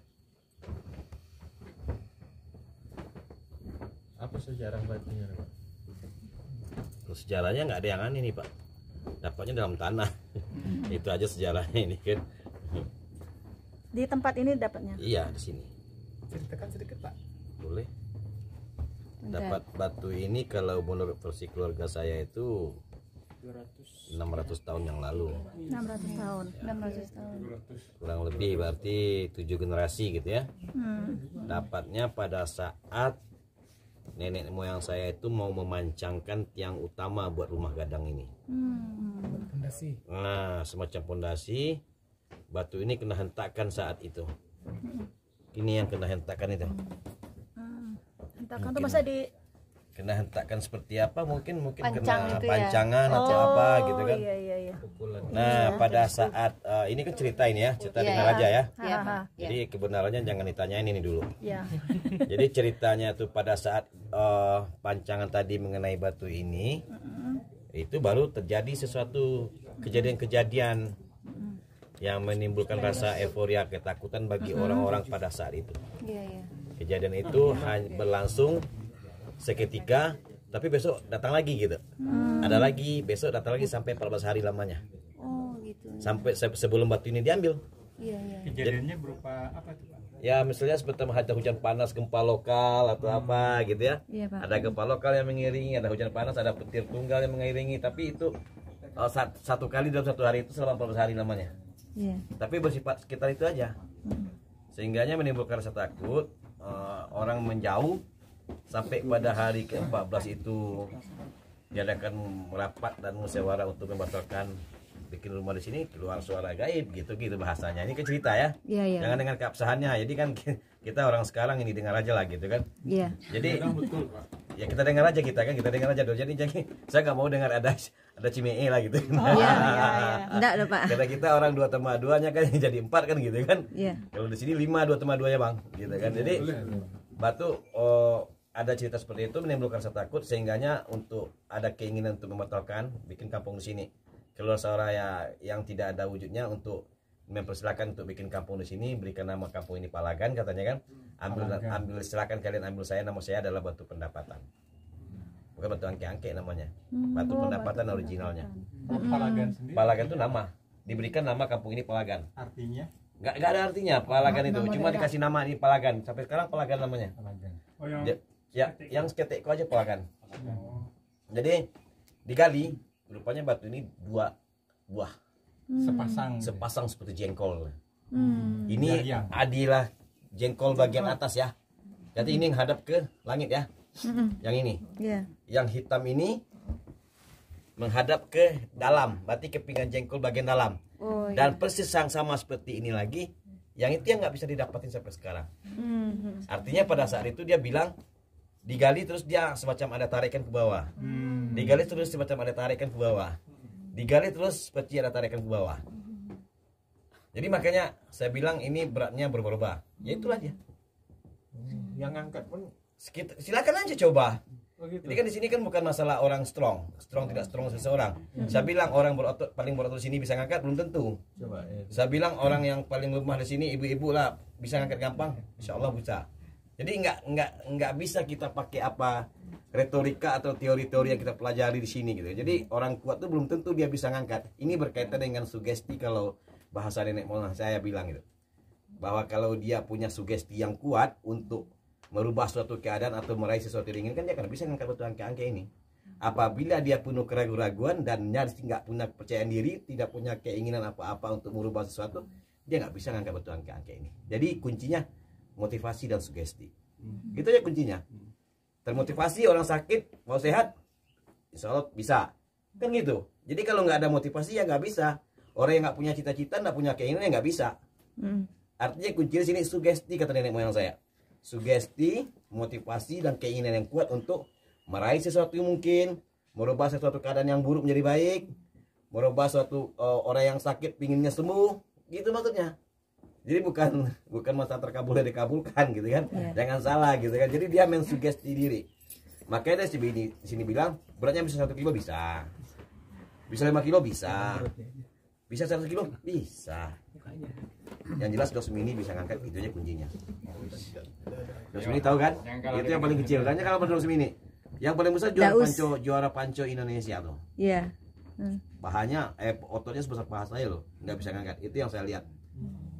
Apa sejarah batunya, Pak? Sejarahnya nggak ada yang aneh nih Pak. Dapatnya dalam tanah. Itu aja sejarahnya ini kan. Di tempat ini dapatnya? Iya, di sini. Ceritakan sedikit Pak. Boleh. Dapat batu ini kalau menurut versi keluarga saya itu 600 tahun yang lalu. 600 tahun. Kurang lebih berarti 7 generasi gitu ya. Dapatnya pada saat nenek moyang saya itu mau memancangkan tiang utama buat rumah gadang ini. Pondasi. Nah, semacam pondasi. Batu ini kena hentakkan saat itu. Ini yang kena hentakkan itu. Hentakan tuh masa di Kena hentakkan seperti apa? Mungkin Pancang kena itu ya? pancangan atau apa gitu kan. Iya. Nah, pada saat ini kan cerita ini ya, cerita dengar aja ya. Iya, Pak. Jadi kebenarannya jangan ditanyain ini dulu. Iya. Jadi ceritanya tuh pada saat pancangan tadi mengenai batu ini, itu baru terjadi sesuatu kejadian-kejadian yang menimbulkan rasa euforia ketakutan bagi orang-orang pada saat itu. Iya. Kejadian itu hanya berlangsung seketika, tapi besok datang lagi gitu. Ada lagi, besok datang lagi sampai 14 hari lamanya. Oh, gitu. Sampai sebelum batu ini diambil. Iya. Kejadiannya berupa apa tuh, Pak? Ya misalnya seperti ada hujan panas, gempa lokal atau apa gitu ya. Iya, Pak. Ada gempa lokal yang mengiringi, ada hujan panas, ada petir tunggal yang mengiringi. Tapi itu satu kali dalam satu hari itu selama 14 hari lamanya. Iya. Tapi bersifat sekitar itu aja. Sehingganya menimbulkan rasa takut, orang menjauh sampai pada hari ke-14 itu diadakan rapat dan musyawarah untuk membatalkan bikin rumah di sini, keluar suara gaib gitu bahasanya. Ini kan cerita ya. Iya. Jangan dengan keabsahannya. Jadi kan kita orang sekarang ini dengar aja lah gitu kan. Iya. Jadi ya kita dengar aja kita dengar aja dulu. Jadi saya nggak mau dengar ada cimee lah gitu. Iya. Enggak loh, Pak. Karena kita orang 2 tambah 2-nya kan jadi 4 kan gitu kan. Iya. Kalau di sini 5 2 tambah 2-nya Bang, gitu kan. Jadi batu ada cerita seperti itu menimbulkan rasa takut sehingganya untuk ada keinginan untuk membatalkan bikin kampung di sini. Keluar suara yang tidak ada wujudnya untuk mempersilahkan untuk bikin kampung di sini, berikan nama kampung ini Palagan katanya kan. Ambil silakan kalian ambil nama saya adalah Batu Pendapatan. Bukan Batu Angke-Angke namanya. Batu Pendapatan originalnya. Palagan sendiri. Palagan itu nama. Diberikan nama kampung ini Palagan. Artinya? Nggak ada artinya Palagan itu. Cuma dikasih nama ini Palagan. Sampai sekarang Palagan namanya. Oh, yang seketekku aja Palagan. Jadi digali, rupanya batu ini 2 buah. Sepasang seperti jengkol. Ini adilah jengkol bagian atas ya. Jadi ini menghadap ke langit ya. Yang ini. Yang hitam ini menghadap ke dalam, berarti ke pinggan jengkol bagian dalam. Dan persis yang sama seperti ini lagi, yang itu yang nggak bisa didapatin sampai sekarang. Artinya pada saat itu dia bilang digali terus dia semacam ada tarikan ke bawah. Digali terus semacam ada tarikan ke bawah. Digali terus seperti ada tarikan ke bawah. Jadi makanya saya bilang ini beratnya berubah-ubah. Ya itulah dia. Yang angkat pun silakan aja coba. Jadi kan di sini kan bukan masalah orang strong tidak strong seseorang. Saya bilang orang berotot paling berotot di sini bisa ngangkat belum tentu. Saya bilang orang yang paling lemah di sini ibu-ibu lah bisa ngangkat gampang, insya Allah bisa. Jadi nggak bisa kita pakai apa retorika atau teori-teori yang kita pelajari di sini gitu. Jadi orang kuat tuh belum tentu dia bisa ngangkat. Ini berkaitan dengan sugesti kalau bahasa nenek moyang saya bilang gitu. Bahwa kalau dia punya sugesti yang kuat untuk merubah suatu keadaan atau meraih sesuatu yang diinginkan, dia akan bisa ngangkat batu angke-angke ini. Apabila dia penuh keraguan-raguan dan nyaris nggak punya kepercayaan diri, tidak punya keinginan apa-apa untuk merubah sesuatu, dia nggak bisa ngangkat batu angke-angke ini. Jadi kuncinya motivasi dan sugesti. Itu aja kuncinya. Termotivasi orang sakit mau sehat, insya Allah bisa. Kan gitu. Jadi kalau nggak ada motivasi ya nggak bisa. Orang yang nggak punya cita-cita, nggak punya keinginan ya nggak bisa. Artinya kuncinya sini sugesti kata nenek moyang saya. Sugesti, motivasi dan keinginan yang kuat untuk meraih sesuatu yang mungkin, merubah sesuatu keadaan yang buruk menjadi baik, merubah suatu orang yang sakit pinginnya sembuh, gitu maksudnya. Jadi bukan masalah terkabul dan dikabulkan gitu kan. Jangan salah gitu kan. Jadi dia mensugesti diri. Makanya di sini bilang beratnya bisa 1 kilo bisa. Bisa 5 kilo bisa. Bisa 100 kilo bisa. Yang jelas dos mini bisa ngangkat, itu aja kuncinya. Dos mini tahu kan? Itu yang paling kecil. Tanya kalau dos mini. Yang paling besar juara panco Indonesia tuh. Iya. Bahannya ototnya sebesar paha saya loh, nggak bisa ngangkat. Itu yang saya lihat.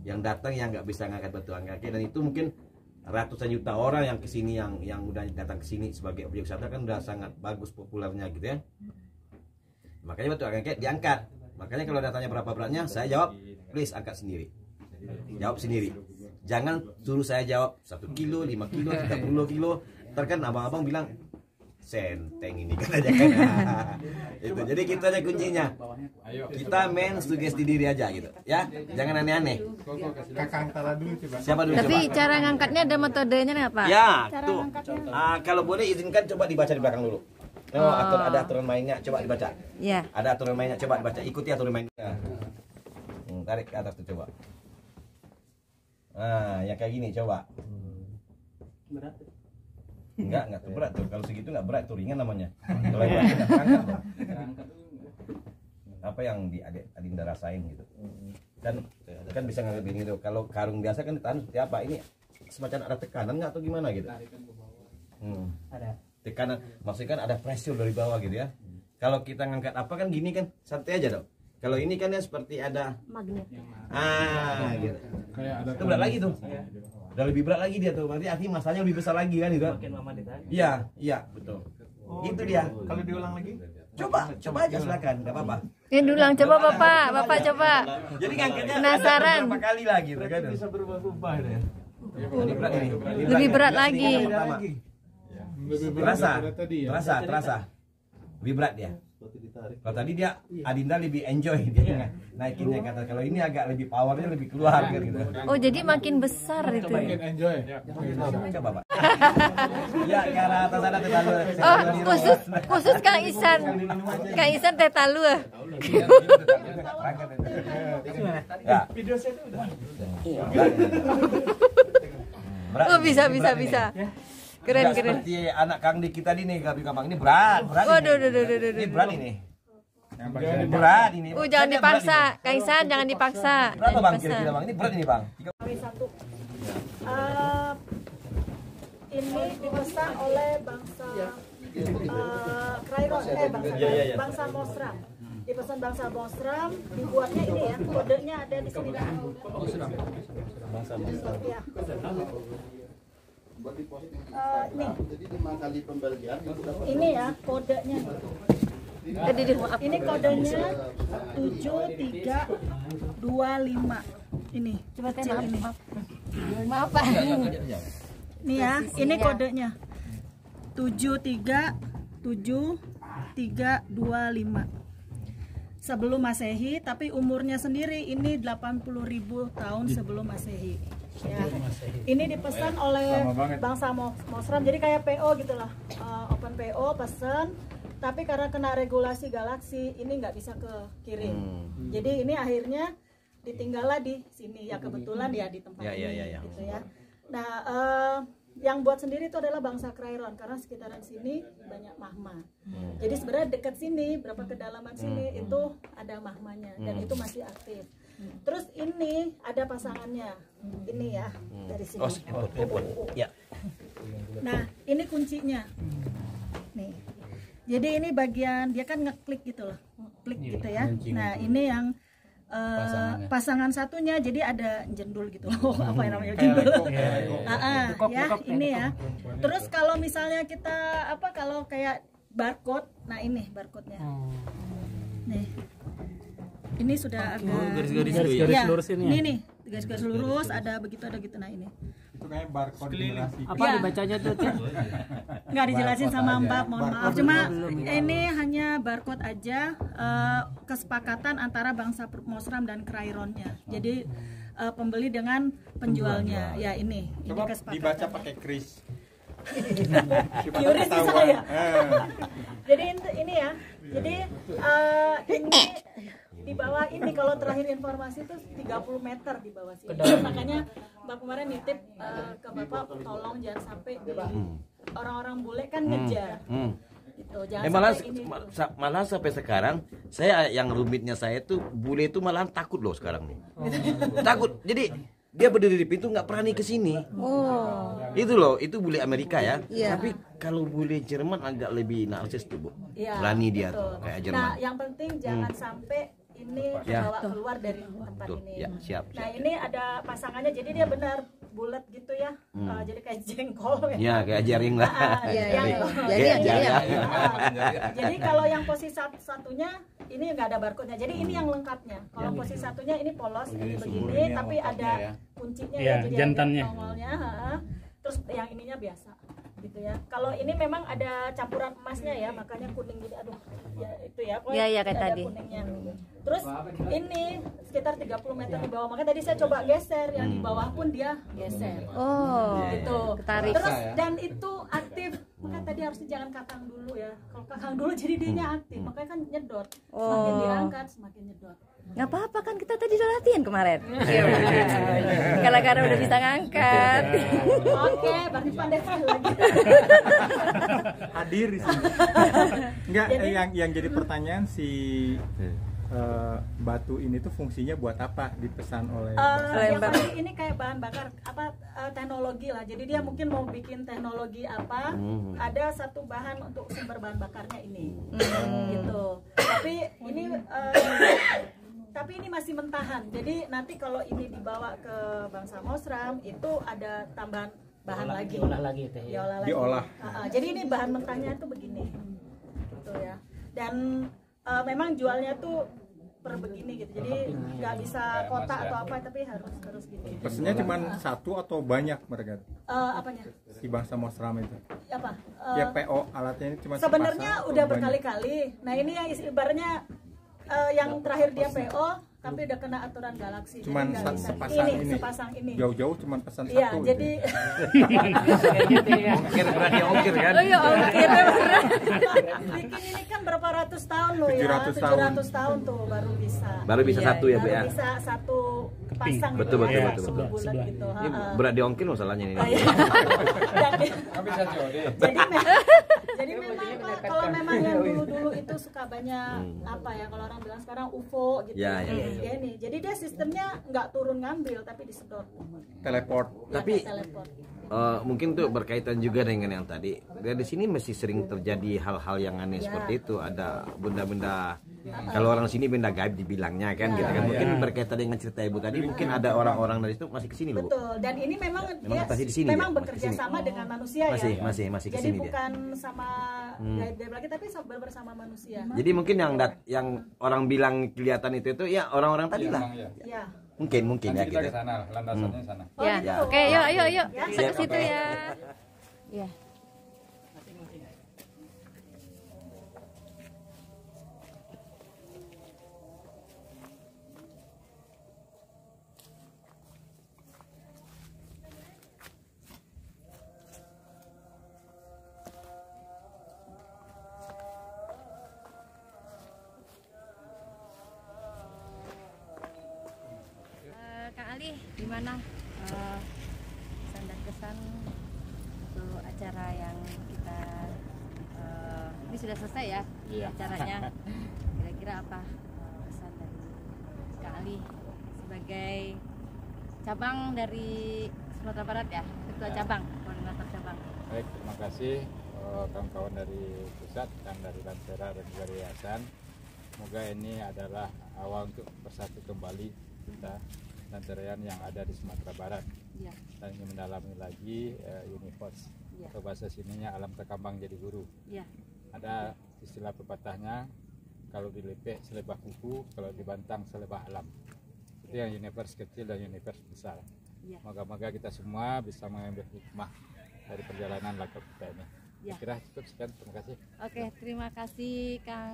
Yang datang yang nggak bisa ngangkat batu angke, dan itu mungkin ratusan juta orang yang kesini yang udah datang kesini sebagai objek wisata kan udah sangat bagus populernya gitu ya. Makanya batu angke diangkat. Makanya kalau datanya berapa beratnya, saya jawab, please angkat sendiri. Jawab sendiri. Jangan suruh saya jawab 1 kilo, 5 kilo, 30 kilo. Terkan abang-abang bilang senteng ini katanya kan. Itu. Jadi kita aja kuncinya. Kita main sugesti diri aja gitu. Ya, jangan aneh-aneh. Kakang Tala dulu coba. Siapa dulu? Tapi coba? cara ngangkatnya ada metodenya nggak Pak? Ya, Cara tuh. ngangkatnya. Kalau boleh izinkan coba dibaca di belakang dulu. Ada aturan mainnya, coba dibaca. Iya. Ada aturan mainnya, coba dibaca. Ikuti aturan mainnya. Tarik ke atas tuh coba. Nah, yang kayak gini coba. Berat. Enggak tuh berat tuh. Kalau segitu enggak berat tuh, ringan namanya. Kalau yang berat enggak terangkat tuh. Apa yang Adinda rasain gitu. Kan bisa nganggap ini tuh. Kalau karung biasa kan ditahan seperti apa? Ini semacam ada tekanan enggak atau gimana gitu? Ada. Tekanan, maksudnya kan ada pressure dari bawah gitu ya. Kalau kita ngangkat apa kan gini kan santai aja dong. Kalau ini kan ya seperti ada magnet. Gitu. Kayak ada itu berat lagi tuh. Udah lebih berat lagi dia tuh. Berarti artinya masanya lebih besar lagi kan itu. Makin lama ditahan. Iya, betul. Itu dia. Kalau diulang lagi? Coba aja silakan, enggak apa-apa. Ini diulang coba Bapak coba. Jadi ngangkatnya penasaran. Berapa kali lagi gitu kan. Bisa berubah-ubah ya. Ini berat ini. Lebih berat lagi. Terasa. Lebih berat dia. Kalau tadi dia Adinda lebih enjoy dia naikinnya kata. Kalau ini agak lebih powernya lebih keluar gitu. Oh jadi makin besar itu. Makin enjoy. Coba Pak. Ya ke arah atas ada tetalu. Oh khusus Kang Isan. Kang Isan tetalu. Ya. Video saya itu udah. Oh bisa. Keren. Seperti anak Kang Dik kita ini Gampang ini berat. Waduh. Ini berat ini. Berat ini. Jangan dipaksa, Kang Isan jangan dipaksa. Berapa Bang kira-kira Bang? Ini berat ini Bang. Ini dipesan oleh bangsa Krairon, bangsa Mosram. Dipesan bangsa Mosram, dibuatnya ini ya, kodenya ada di sini. Bangsa Mosram. Ya. Ini ya kodenya. Ini kodenya 7325. Ini kecil ini. Maaf Pak. Nih ya, ini kodenya 737325. Sebelum Masehi, tapi umurnya sendiri ini 80.000 tahun sebelum Masehi. Ya. Ini dipesan oleh bangsa Mosram, jadi kayak PO gitulah, open PO pesan, tapi karena kena regulasi galaksi ini nggak bisa kirim. Jadi ini akhirnya ditinggallah di sini ya, kebetulan ya di tempat ini gitu ya. Nah yang buat sendiri itu adalah bangsa Krairon karena sekitaran sini banyak mahma. Jadi sebenarnya dekat sini berapa kedalaman sini itu ada mahmanya dan itu masih aktif. Terus ini ada pasangannya, ini ya dari sini. Ya. Nah ini kuncinya, nih. Jadi ini bagian dia kan ngeklik gitu loh, klik gitu ya. Nah ini yang pasangan satunya, jadi ada jendul gitu loh, apa yang namanya jendul? Ya ini ya. Terus kalau misalnya kita kalau kayak barcode, nah ini barcode-nya. Nih. Ini sudah agak garis-garis lurus ini. Ini nih, garis-garis lurus ada begitu ada gitu. Nah ini. Itu kayak barcode generasi. Apa dibacanya tuh? Nggak dijelasin sama Mbak, mohon maaf. Cuma ini hanya barcode aja, kesepakatan antara bangsa Mosram dan Kraironnya. Jadi pembeli dengan penjualnya. Ya ini kesepakatan. Dibaca pakai kris. Yuris saya. Jadi ini ya. Jadi ini di bawah ini kalau terakhir informasi itu 30 meter di bawah sini. Makanya Mbak kemarin nitip ke Bapak tolong jangan sampai orang-orang bule kan ngejar. Gitu. Jangan malah sampai sekarang saya yang rumitnya saya tuh bule itu malah takut loh sekarang nih. Takut. Jadi dia berdiri di pintu nggak berani ke sini. Itu loh, itu bule Amerika ya. Tapi kalau bule Jerman agak lebih narsis tuh Bu. Berani dia tuh kayak Jerman. Nah, yang penting jangan sampai ini bawa keluar dari tempat ini. Siap. Nah ini ada pasangannya, jadi dia benar bulat gitu ya, jadi kayak jengkol. Ya kayak jaring lah. Jadi kalau yang posisi satunya ini nggak ada barcode-nya, jadi ini yang lengkapnya. Kalau posisi satunya ini polos, ini begini, tapi ada kuncinya ya, jadi jantannya. Terus yang ininya biasa. gitu ya. Kalau ini memang ada campuran emasnya ya, makanya kuning gini. Aduh, ya itu ya. Iya, iya, kayak ada tadi. kuningnya. Terus ini sekitar 30 meter di bawah. Makanya tadi saya coba geser, yang di bawah pun dia geser. Oh, gitu. ketarik. Terus dan itu aktif. Makanya tadi harusnya jangan kakang dulu ya. Kalau kakang dulu jadi dia aktif, makanya kan nyedot. Semakin diangkat semakin nyedot. Nggak apa-apa kan, kita tadi udah latihan kemarin. Gara-gara udah bisa ngangkat. Oke, berarti pandai lagi. Hadir di sini. Enggak, yang jadi pertanyaan si batu ini tuh fungsinya buat apa, dipesan oleh yang pasti ini kayak bahan bakar apa teknologi lah. Jadi dia mungkin mau bikin teknologi apa, ada satu bahan untuk sumber bahan bakarnya ini. Gitu. Tapi ini masih mentahan. Jadi nanti kalau ini dibawa ke Bangsa Mosram itu ada tambahan bahan lagi. Diolah lagi teh. Diolah. Jadi ini bahan mentahnya itu begini. Gitu ya. Dan memang jualnya tuh per begini gitu. Jadi nggak bisa kotak atau apa, tapi harus gini. Pesennya cuma satu atau banyak mereka? Apanya? Si Bangsa Mosram itu. Apa? Ya PO alatnya ini cuma sebenarnya udah berkali-kali. Nah ini yang ibaratnya yang terakhir dia PO tapi udah kena aturan Galaxy. Cuman sepasang ini. Jauh-jauh cuman pesan iya, satu. Iya, jadi ongkir berani ongkir kan? Oh iya, ongkir beneran. Bikin ini kan berapa ratus tahun loh ya? 700 tahun tuh baru bisa. Baru bisa satu ya, Bu ya? Baru bisa satu pasang betul, gitu. Betul. Bulat gitu. Ini berat diongkir masalahnya ini. Jadi memang kalau memang yang dulu-dulu itu suka banyak apa ya, kalau orang bilang sekarang UFO gitu. Ya. Gini. Jadi dia sistemnya nggak turun ngambil tapi disedot. Teleport. Tapi mungkin tuh berkaitan juga dengan yang tadi. Di sini masih sering terjadi hal-hal yang aneh seperti itu. Ada benda-benda, kalau orang sini benda gaib dibilangnya kan, gitu kan. Mungkin berkaitan dengan cerita Ibu tadi, mungkin ada orang-orang dari itu masih kesini loh, Bu. Betul. Dan ini memang dia di sini, memang ya? bekerja sama dengan manusia ya. Masih Jadi kesini bukan sama gaib-gaib lagi, tapi bersama manusia. Jadi mungkin yang orang bilang kelihatan itu ya orang-orang tadi lah. Ya. Mungkin ya kita gitu. ke sana, landasannya sana. Ya. Oke, yuk. Ke situ ya. Ya. Gimana pesan dan kesan untuk acara yang kita ini sudah selesai ya acaranya, kira-kira apa pesan dari Kak Ali sebagai cabang dari Sumatera Barat ya, ketua cabang, koordinator cabang. Baik, terima kasih kawan-kawan dari pusat dan dari Lantera dan juga yayasan. Semoga ini adalah awal untuk bersatu kembali kita Lanterayan yang ada di Sumatera Barat, dan ingin mendalami lagi universe atau bahasa sininya alam terkambang jadi guru. Ada istilah pepatahnya, kalau dilepeh selebah kuku, kalau dibantang selebah alam. Itu yang universe kecil dan universe besar. Moga-moga kita semua bisa mengambil hikmah dari perjalanan lakab kita ini. Kira cukup sekian, terima kasih. Oke, terima kasih Kang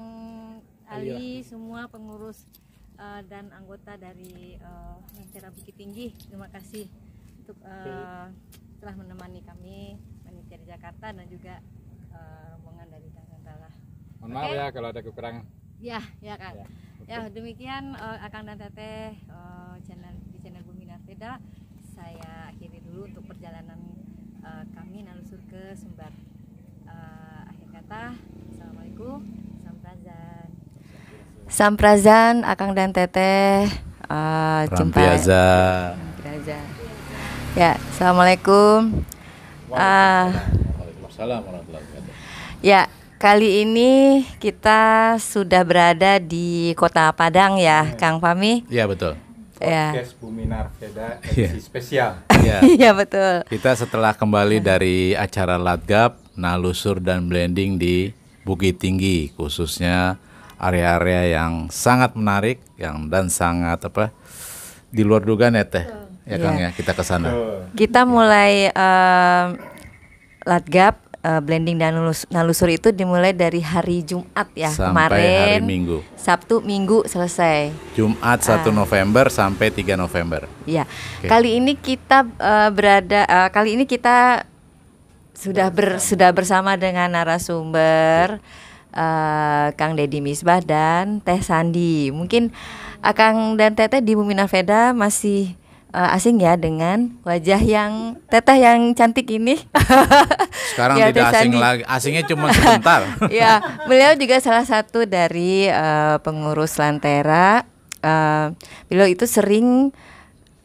Ali, semua pengurus dan anggota dari Lantera Bukit Tinggi. Terima kasih untuk telah menemani kami panitia di Jakarta dan juga rombongan dari Kangkantala. Mohon maaf ya kalau ada kekurangan. Ya Kang. Ya, demikian Akang dan Teteh di channel Bumi Narveda. Saya akhiri dulu untuk perjalanan kami nalusur ke Sumbar. Akhir kata, assalamualaikum, samprazan. Samprazan, Akang dan Teteh. Jumpa. Ya, assalamualaikum. Waalaikumsalam warahmatullahi wabarakatuh. Ya, kali ini kita sudah berada di Kota Padang ya, Kang Fahmi. Iya betul. Podcast Bumi Narveda edisi spesial. Iya betul. Kita setelah kembali dari acara Latgab, nalusur dan blending di Bukit Tinggi, khususnya area-area yang sangat menarik dan sangat di luar dugaan ya Teh. Ya Kang ya, kita ke sana. Kita mulai Latgab blending dan nalusur itu dimulai dari hari Jumat ya, sampai kemarin hari Minggu. Sabtu Minggu selesai. Jumat 1 November sampai 3 November. Ya. Oke. Kali ini kita kali ini kita sudah bersama dengan narasumber Kang Deddy Misbah dan Teh Sandi. Mungkin Akang dan Teteh di Bumi Narveda masih asing ya dengan wajah yang Teteh yang cantik ini. Sekarang ya, tidak asing lagi, asingnya cuma sebentar. Ya, beliau juga salah satu dari pengurus Lantera. Beliau itu sering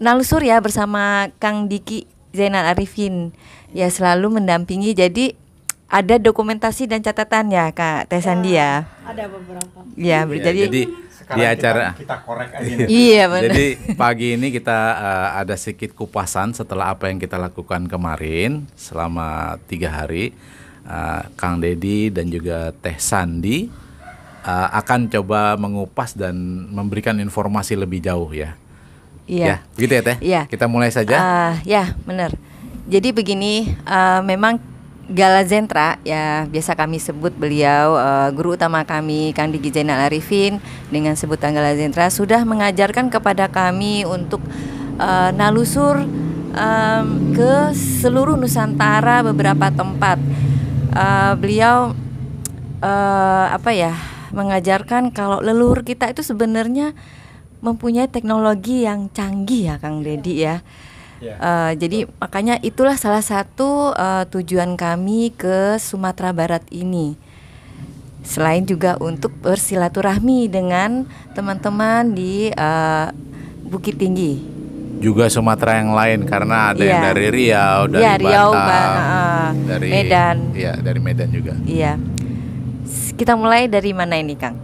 nalusur ya bersama Kang Diki Zainal Arifin. Ya selalu mendampingi. Jadi ada dokumentasi dan catatan ya Kak Teh Sandi ya. Ada beberapa. Ya, jadi di acara kita korek aja. Iya benar. Jadi pagi ini kita ada sedikit kupasan setelah apa yang kita lakukan kemarin selama 3 hari. Kang Deddy dan juga Teh Sandi akan coba mengupas dan memberikan informasi lebih jauh ya. Iya. Ya, begitu ya Teh? Iya. Kita mulai saja. Ya benar. Jadi begini, memang Gala Zentra ya biasa kami sebut beliau guru utama kami Kang Diki Zainal Arifin dengan sebutan Gala Zentra sudah mengajarkan kepada kami untuk nalusur ke seluruh Nusantara beberapa tempat. Beliau mengajarkan kalau leluhur kita itu sebenarnya mempunyai teknologi yang canggih ya Kang Deddy ya. Jadi makanya itulah salah satu tujuan kami ke Sumatera Barat ini. Selain juga untuk bersilaturahmi dengan teman-teman di Bukit Tinggi. Juga Sumatera yang lain karena ada yang dari Riau, dari Batam, dari Medan. Iya, dari Medan juga. Iya. Kita mulai dari mana ini, Kang?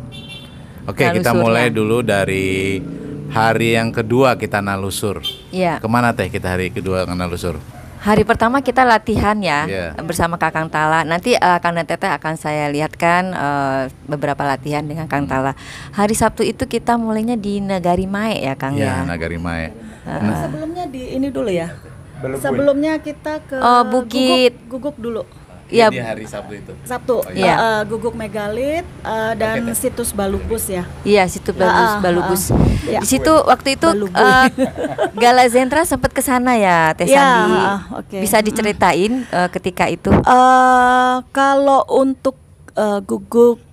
Oke, kita mulai dulu dari hari yang kedua kita nalusur. Iya. Kemana Teh kita hari kedua nalusur? Hari pertama kita latihan ya bersama Kakang Tala. Nanti Kang dan Teteh akan saya lihatkan beberapa latihan dengan Kang Tala. Hari Sabtu itu kita mulainya di Nagari Mae ya Kang ya. Nagari Mae. Sebelumnya di ini dulu ya. Sebelumnya kita ke Bukit Guguk dulu. Iya, di hari Sabtu itu. Sabtu, Guguk Megalit dan situs Balubus ya. Iya, situs Balubus. Ya. Di situ waktu itu Gala Zentra sempat ke sana ya, Teh Sandi. Bisa diceritain ketika itu? Kalau untuk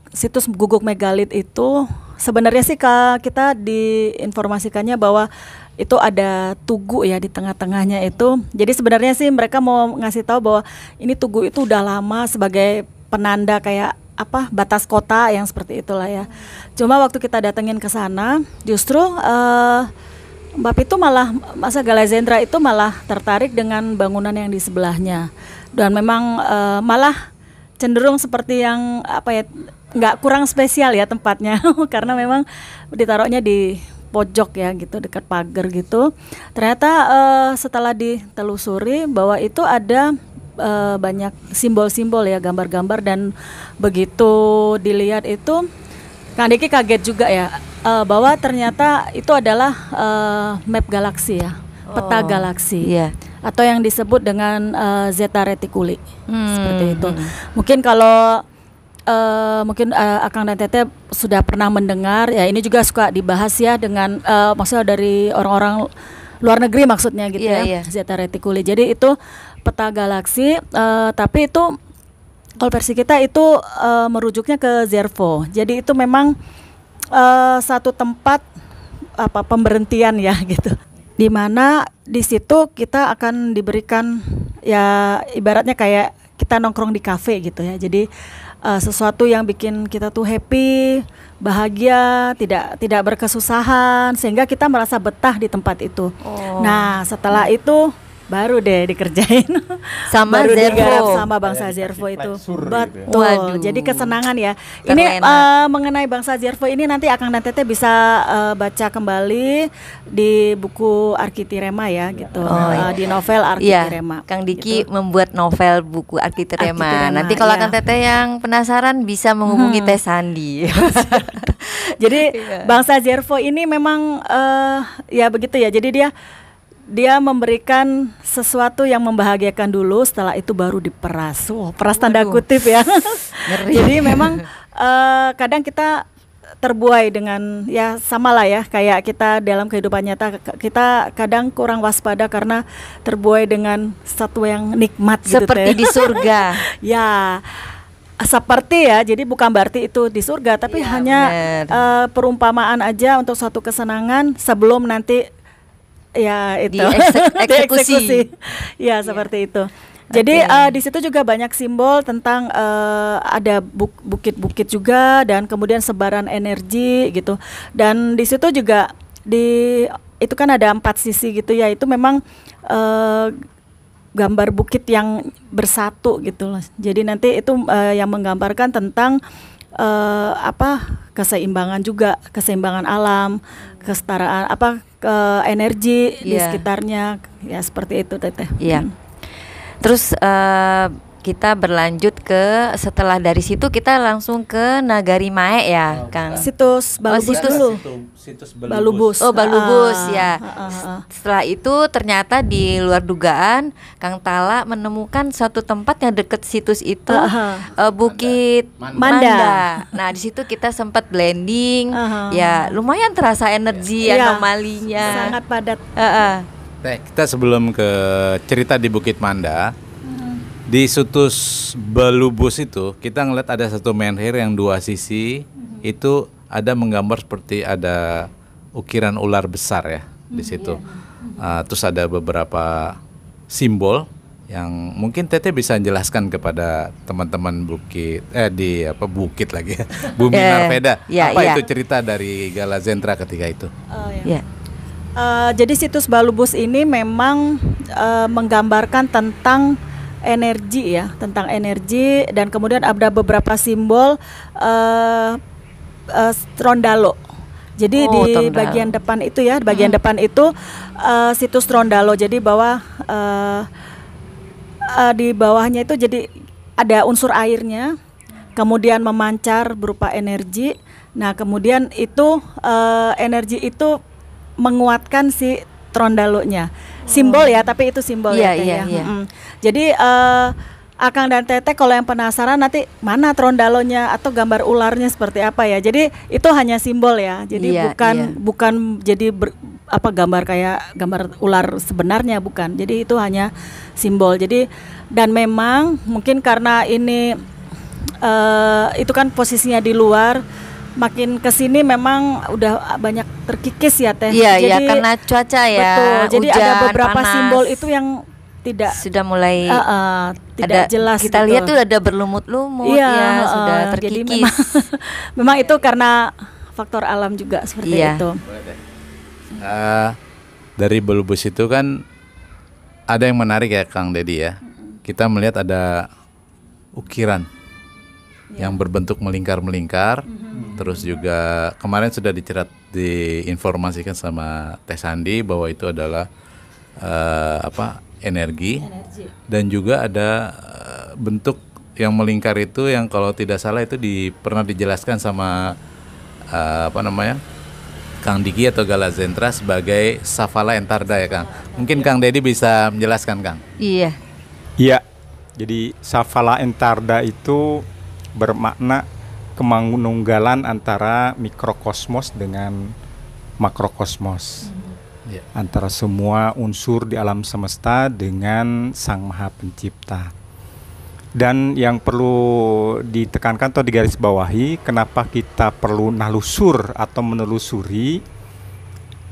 situs Guguk Megalit itu sebenarnya sih kita diinformasikannya bahwa itu ada tugu ya di tengah-tengahnya itu. Jadi sebenarnya sih mereka mau ngasih tahu bahwa ini tugu itu udah lama sebagai penanda kayak batas kota yang seperti itulah ya. Cuma waktu kita datengin ke sana, justru Mbak Pitu masa Gala Zentra itu malah tertarik dengan bangunan yang di sebelahnya. Dan memang malah cenderung seperti yang nggak kurang spesial ya tempatnya karena memang ditaruhnya di pojok ya gitu dekat pagar gitu. Ternyata setelah ditelusuri bahwa itu ada banyak simbol-simbol ya, gambar-gambar, dan begitu dilihat itu Kang Diki kaget juga ya bahwa ternyata itu adalah map galaksi ya, peta galaksi. Atau yang disebut dengan Zeta Reticuli. Seperti itu. Mungkin kalau Akang dan Teteh sudah pernah mendengar ya, ini juga suka dibahas ya dengan maksudnya dari orang-orang luar negeri maksudnya gitu Zeta Reticuli. Jadi itu peta galaksi, tapi itu kalau versi kita itu merujuknya ke Zervo. Jadi itu memang satu tempat pemberhentian ya gitu. Di mana di situ kita akan diberikan ya ibaratnya kayak kita nongkrong di kafe gitu ya. Jadi sesuatu yang bikin kita tuh happy, bahagia, tidak berkesusahan, sehingga kita merasa betah di tempat itu. Nah setelah itu baru deh dikerjain sama Zervo, sama bangsa Zervo itu. Betul. Jadi kesenangan ya. Ini mengenai bangsa Zervo ini nanti Akang dan Teteh bisa baca kembali di buku Arkitirema ya gitu. Di novel Arkitirema. Kang Diki membuat novel buku Arkitirema. Nanti kalau Akang Teteh yang penasaran bisa menghubungi Teh Sandi. Jadi bangsa Zervo ini memang ya begitu ya. Jadi dia dia memberikan sesuatu yang membahagiakan dulu, setelah itu baru diperas. Peras tanda kutip ya. Jadi memang kadang kita terbuai dengan ya sama lah ya, kayak kita dalam kehidupan nyata kita kadang kurang waspada karena terbuai dengan sesuatu yang nikmat seperti gitu, di surga. Ya seperti ya, jadi bukan berarti itu di surga, tapi hanya perumpamaan aja untuk suatu kesenangan sebelum nanti ya itu dieksekusi. Ya seperti itu. Jadi di situ juga banyak simbol tentang ada bukit-bukit juga, dan kemudian sebaran energi gitu. Dan di situ juga itu kan ada 4 sisi gitu ya. Itu memang gambar bukit yang bersatu gitu loh. Jadi nanti itu yang menggambarkan tentang keseimbangan juga, keseimbangan alam, kesetaraan energi di sekitarnya ya, seperti itu Teteh. Iya. Terus kita berlanjut ke, setelah dari situ kita langsung ke Nagari Mae ya, Kang. Situs Balubus dulu. Situs Balubus. Oh, Balubus ya. Setelah itu ternyata di luar dugaan Kang Tala menemukan suatu tempat yang dekat situs itu, Bukit Manda. Nah, di situ kita sempat blending. Ya, lumayan terasa energi anomalinya. Sangat padat. Kita sebelum ke cerita di Bukit Manda, di situs Balubus itu kita ngeliat ada satu menhir yang 2 sisi, itu ada menggambar seperti ada ukiran ular besar ya di situ. Terus ada beberapa simbol yang mungkin Teteh bisa jelaskan kepada teman-teman bukit bukit lagi ya, Bumi Narveda. Itu cerita dari Gala Zentra ketika itu? Jadi situs Balubus ini memang menggambarkan tentang energi ya, tentang energi, dan kemudian ada beberapa simbol Trondalo. Jadi di Trondalo. Bagian depan itu ya, bagian depan itu situs Trondalo. Jadi di bawahnya itu jadi ada unsur airnya, kemudian memancar berupa energi. Nah, kemudian itu energi itu menguatkan si Trondalonya. Simbol ya, tapi itu simbol ya. Jadi Akang dan Teteh kalau yang penasaran nanti mana Trondalonya atau gambar ularnya seperti apa ya. Jadi itu hanya simbol ya. Jadi bukan jadi gambar kayak gambar ular sebenarnya, bukan. Jadi itu hanya simbol. Jadi dan memang mungkin karena ini itu kan posisinya di luar, makin kesini memang udah banyak terkikis ya Teh. Iya, karena cuaca ya. Betul. Jadi hujan, ada beberapa panas. Simbol itu yang tidak sudah mulai tidak jelas. Kita gitu. lihat tuh ada berlumut-lumut sudah terkikis. Jadi memang itu karena faktor alam juga seperti itu. Dari Balubus itu kan ada yang menarik ya Kang Dedi ya. Kita melihat ada ukiran yang berbentuk melingkar-melingkar. Terus juga kemarin sudah diinformasikan sama Teh Sandi bahwa itu adalah energi. Dan juga ada bentuk yang melingkar itu yang kalau tidak salah itu pernah dijelaskan sama Kang Diki atau Gala Zentra sebagai Saphala Entarda ya Kang. Mungkin Kang Dedi bisa menjelaskan Kang. Iya. Jadi Saphala Entarda itu bermakna kemanunggalan antara mikrokosmos dengan makrokosmos, antara semua unsur di alam semesta dengan Sang Maha Pencipta. Dan yang perlu ditekankan atau digarisbawahi, kenapa kita perlu nalusur atau menelusuri,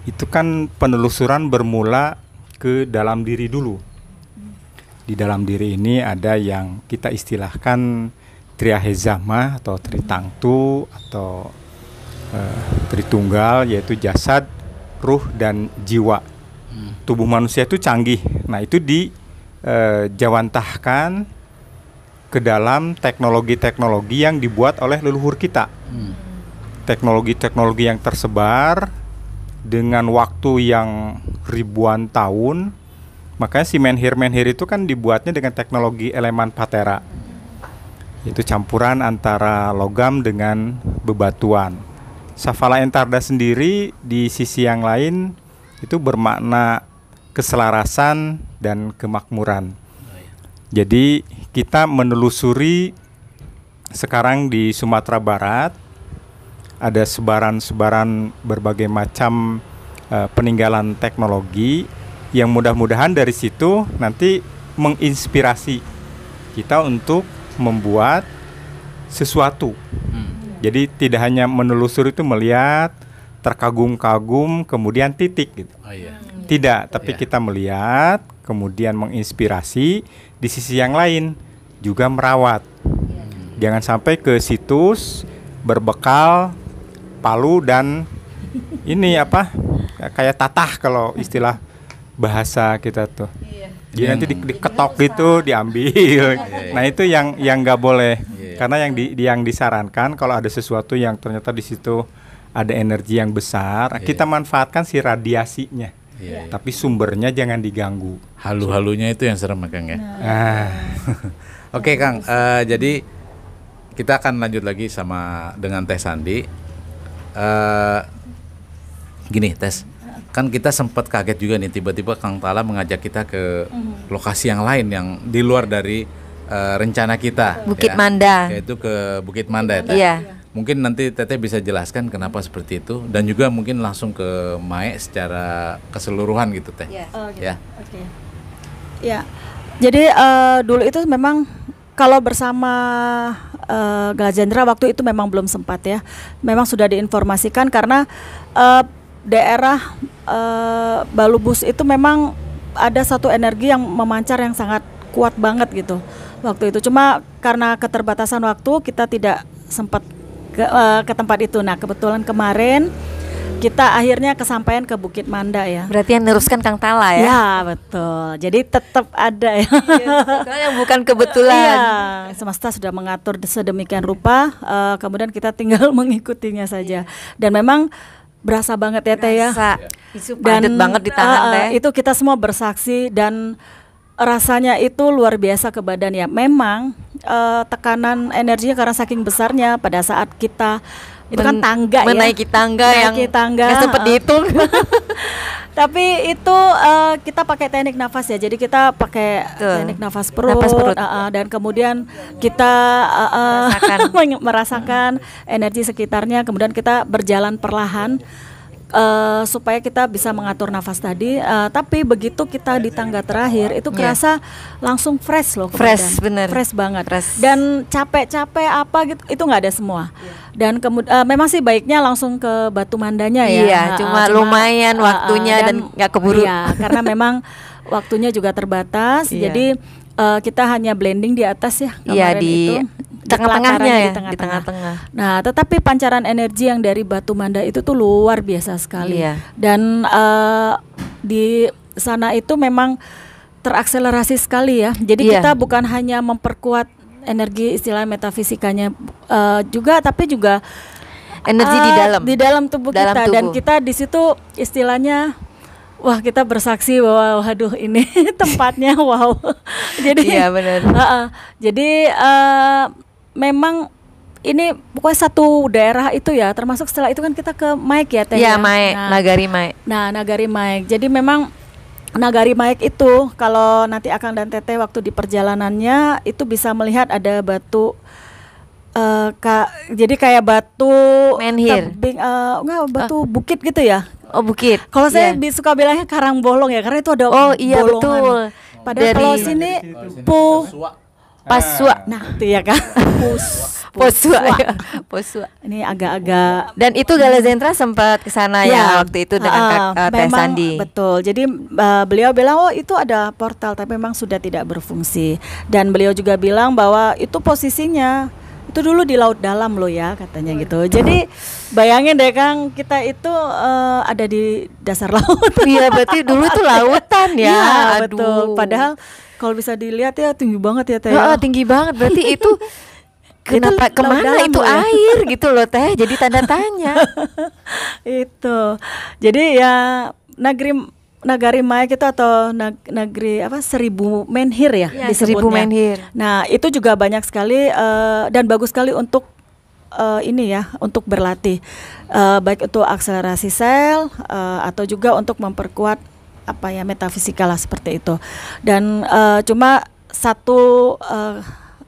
itu kan penelusuran bermula ke dalam diri dulu. Di dalam diri ini ada yang kita istilahkan Trihezama atau Tritangtu atau Tritunggal, yaitu jasad, ruh, dan jiwa. Tubuh manusia itu canggih. Nah, itu dijawantahkan ke dalam teknologi-teknologi yang dibuat oleh leluhur kita. Teknologi-teknologi yang tersebar dengan waktu yang ribuan tahun. Makanya si menhir-menhir itu kan dibuatnya dengan teknologi elemen patera. Itu campuran antara logam dengan bebatuan. Saphala Entarda sendiri di sisi yang lain itu bermakna keselarasan dan kemakmuran. Jadi kita menelusuri sekarang di Sumatera Barat ada sebaran-sebaran berbagai macam peninggalan teknologi yang mudah-mudahan dari situ nanti menginspirasi kita untuk membuat sesuatu. Jadi tidak hanya menelusuri itu melihat, terkagum-kagum, kemudian titik gitu. Tidak, tapi kita melihat, kemudian menginspirasi, di sisi yang lain juga merawat. Jangan sampai ke situs berbekal palu dan ini apa? Kayak tatah kalau istilah bahasa kita tuh. Jadi nanti diketok gitu, diambil. Nah, itu yang nggak boleh. Karena yang disarankan kalau ada sesuatu yang ternyata di situ ada energi yang besar, kita manfaatkan si radiasinya. Tapi sumbernya jangan diganggu. Halu-halunya itu yang serem, Kang ya. Oke, Kang. Jadi kita akan lanjut lagi dengan Teh Sandi. Gini, Tes. Kan kita sempat kaget juga nih, tiba-tiba Kang Tala mengajak kita ke lokasi yang lain yang di luar dari rencana kita. Bukit Manda. Yaitu ke Bukit Manda ya, Teh. Iya. Mungkin nanti Teteh bisa jelaskan kenapa seperti itu, dan juga mungkin langsung ke Mae secara keseluruhan gitu, Teh. Gitu. Ya. Oke. Ya. Jadi dulu itu memang kalau bersama Gajendra waktu itu memang belum sempat ya. Memang sudah diinformasikan karena daerah Balubus itu memang ada satu energi yang memancar yang sangat kuat banget gitu waktu itu. Cuma karena keterbatasan waktu kita tidak sempat ke tempat itu. Nah, kebetulan kemarin kita akhirnya kesampaian ke Bukit Manda ya. Berarti yang neruskan Kang Tala ya? Ya, betul. Jadi tetap ada ya. Yang bukan kebetulan. Iya, semesta sudah mengatur sedemikian rupa, kemudian kita tinggal mengikutinya saja. Dan memang berasa banget ya, Teh ya. Isu padat banget di tangan, Teh. Itu kita semua bersaksi dan rasanya itu luar biasa ke badan ya. Memang tekanan energinya karena saking besarnya pada saat kita itu kan tangga menaiki tangga yang nggak sempat dihitung. Tapi itu kita pakai teknik nafas ya. Jadi kita pakai teknik nafas perut. Dan kemudian kita merasakan energi sekitarnya. Kemudian kita berjalan perlahan supaya kita bisa mengatur nafas tadi. Tapi begitu kita di tangga terakhir itu kerasa langsung fresh loh. Fresh, bener. Fresh banget. Dan capek-capek apa gitu itu nggak ada semua. Dan kemudian memang sih baiknya langsung ke Batu Mandanya ya. Iya, cuma lumayan waktunya dan nggak keburu. Iya, karena memang waktunya juga terbatas. Jadi kita hanya blending di atas ya kemarin itu. Tengah-tengahnya ya, di tengah-tengah. Nah, tetapi pancaran energi yang dari Batu Manda itu tuh luar biasa sekali. Dan di sana itu memang terakselerasi sekali ya. Jadi kita bukan hanya memperkuat energi istilah metafisikanya juga, tapi juga energi di dalam tubuh kita. Dan kita di situ istilahnya wah, kita bersaksi bahwa waduh ini tempatnya wow. Jadi benar. Jadi memang ini pokoknya satu daerah itu ya, termasuk setelah itu kan kita ke Maek ya, Teh. Iya, Maek, Nagari Maek. Nah, Nagari Maek. Jadi memang Nagari Maek itu kalau nanti Akang dan Teteh waktu di perjalanannya itu bisa melihat ada batu jadi kayak batu menhir. Batu bukit gitu ya. Oh, bukit. Kalau saya suka bilangnya karang bolong ya, karena itu ada bolongan. Betul. Padahal kalau sini Pasua. Nah, itu ya kan. Posua. Ini agak-agak. Dan itu Galazentra sempat ke sana ya waktu itu dengan Teh Sandi. Betul. Jadi beliau bilang itu ada portal tapi memang sudah tidak berfungsi. Dan beliau juga bilang bahwa itu posisinya itu dulu di laut dalam loh ya, katanya gitu. Jadi bayangin deh Kang, kita itu ada di dasar laut. Iya, berarti dulu itu lautan ya. Iya, betul. Padahal kalau bisa dilihat ya tinggi banget ya, Teh. Tinggi banget. Berarti itu kenapa kemana itu ya? Air gitu loh, Teh. Jadi tanda tanya. Itu. Jadi ya Nagari Maek itu atau negeri apa 1000 menhir ya, disebutnya. 1000 menhir. Nah, itu juga banyak sekali dan bagus sekali untuk ini ya, untuk berlatih. Baik untuk akselerasi sel atau juga untuk memperkuat apa ya, metafisikal lah seperti itu. Dan cuma satu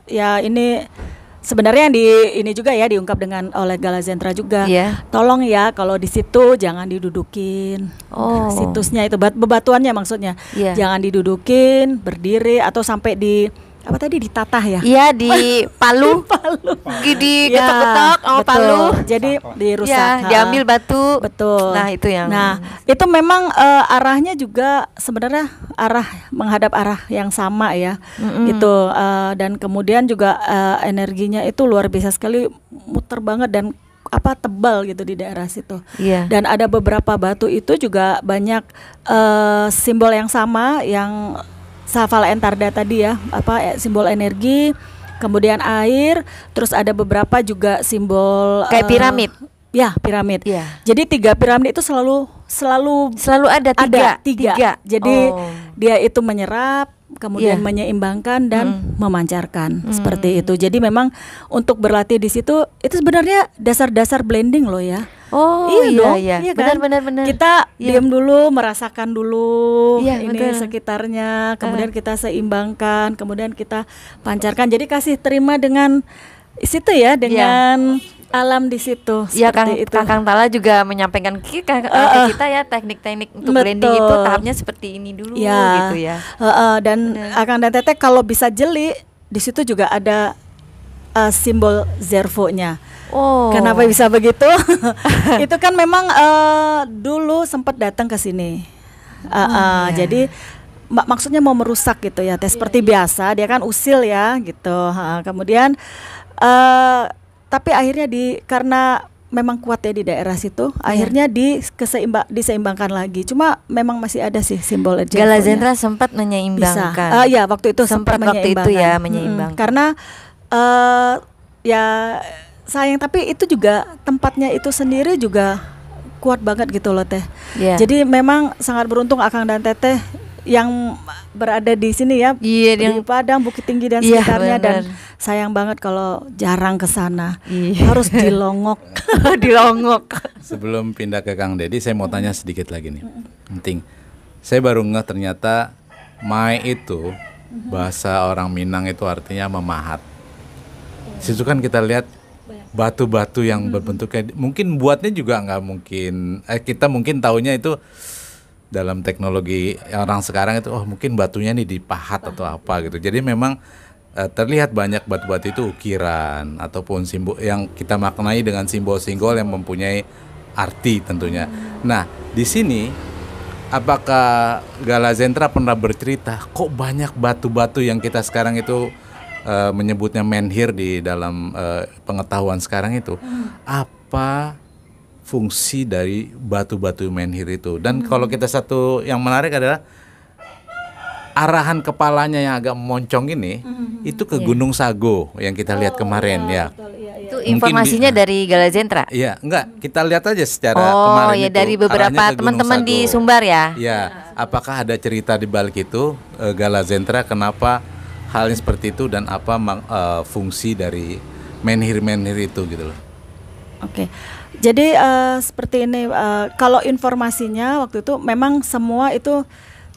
ya ini sebenarnya yang ini juga ya diungkap oleh Galazentra juga. Tolong ya kalau di situ jangan didudukin. Situsnya itu bebatuannya maksudnya. Jangan didudukin, berdiri atau sampai apa tadi ditatah ya? Iya, di palu. Di ketok-ketok palu. Jadi dirusak. Diambil batu. Betul. Nah, itu yang. Nah, itu memang arahnya juga sebenarnya menghadap arah yang sama ya. Gitu. Dan kemudian juga energinya itu luar biasa sekali, muter banget dan tebal gitu di daerah situ. Dan ada beberapa batu itu juga banyak simbol yang sama yang Safala Entarda tadi ya, simbol energi, kemudian air, terus ada beberapa juga simbol kayak piramid. Ya, piramid. Jadi 3 piramid itu selalu ada tiga. Jadi dia itu menyerap, kemudian menyeimbangkan dan memancarkan seperti itu. Jadi memang untuk berlatih di situ itu sebenarnya dasar-dasar blending loh ya. Iya kan? Benar. Kita diam dulu, merasakan dulu sekitarnya, kemudian kita seimbangkan, kemudian kita pancarkan. Jadi kasih terima dengan situ ya, dengan alam di situ. Iya, Kang Tala juga menyampaikan ke kita ya teknik-teknik untuk blending itu tahapnya seperti ini dulu gitu ya. Dan Akang dan Teteh kalau bisa jeli di situ juga ada simbol Zervo-nya. Kenapa bisa begitu? Itu kan memang dulu sempat datang ke sini. Jadi maksudnya mau merusak gitu ya. Seperti biasa dia kan usil ya gitu. Kemudian tapi akhirnya karena memang kuat ya di daerah situ, akhirnya diseimbangkan lagi. Cuma memang masih ada sih simbol Galazentra sempat menyeimbangkan. Iya, waktu itu sempat menyeimbangkan. Karena ya sayang, tapi itu juga tempatnya itu sendiri juga kuat banget gitu loh Teh. Jadi memang sangat beruntung Akang dan Teteh yang berada di sini ya, di Padang, Bukit Tinggi dan sekitarnya. Dan sayang banget kalau jarang ke sana. Harus dilongok. Sebelum pindah ke Kang Dedi, saya mau tanya sedikit lagi nih. Penting. Saya baru ngeh ternyata Mai itu bahasa orang Minang itu artinya memahat. Situ kan kita lihat batu-batu yang berbentuknya, mungkin buatnya juga nggak mungkin. Kita mungkin taunya itu dalam teknologi orang sekarang itu, mungkin batunya nih dipahat atau apa gitu. Jadi memang terlihat banyak batu-batu itu ukiran ataupun simbol yang kita maknai dengan simbol-simbol yang mempunyai arti tentunya. Nah, di sini apakah Galazentra pernah bercerita kok banyak batu-batu yang kita sekarang itu menyebutnya menhir di dalam pengetahuan sekarang itu? Apa fungsi dari batu-batu menhir itu? Dan kalau kita satu yang menarik adalah arahan kepalanya yang agak moncong ini itu ke Gunung Sago yang kita lihat kemarin ya. Itu informasinya dari Galazentra? Iya, enggak, kita lihat aja secara kemarin itu. Dari beberapa teman-teman di Sumbar ya. Ya, apakah ada cerita di balik itu Galazentra kenapa halnya seperti itu dan apa fungsi dari menhir-menhir itu gitu loh. Oke. Jadi seperti ini, kalau informasinya waktu itu memang semua itu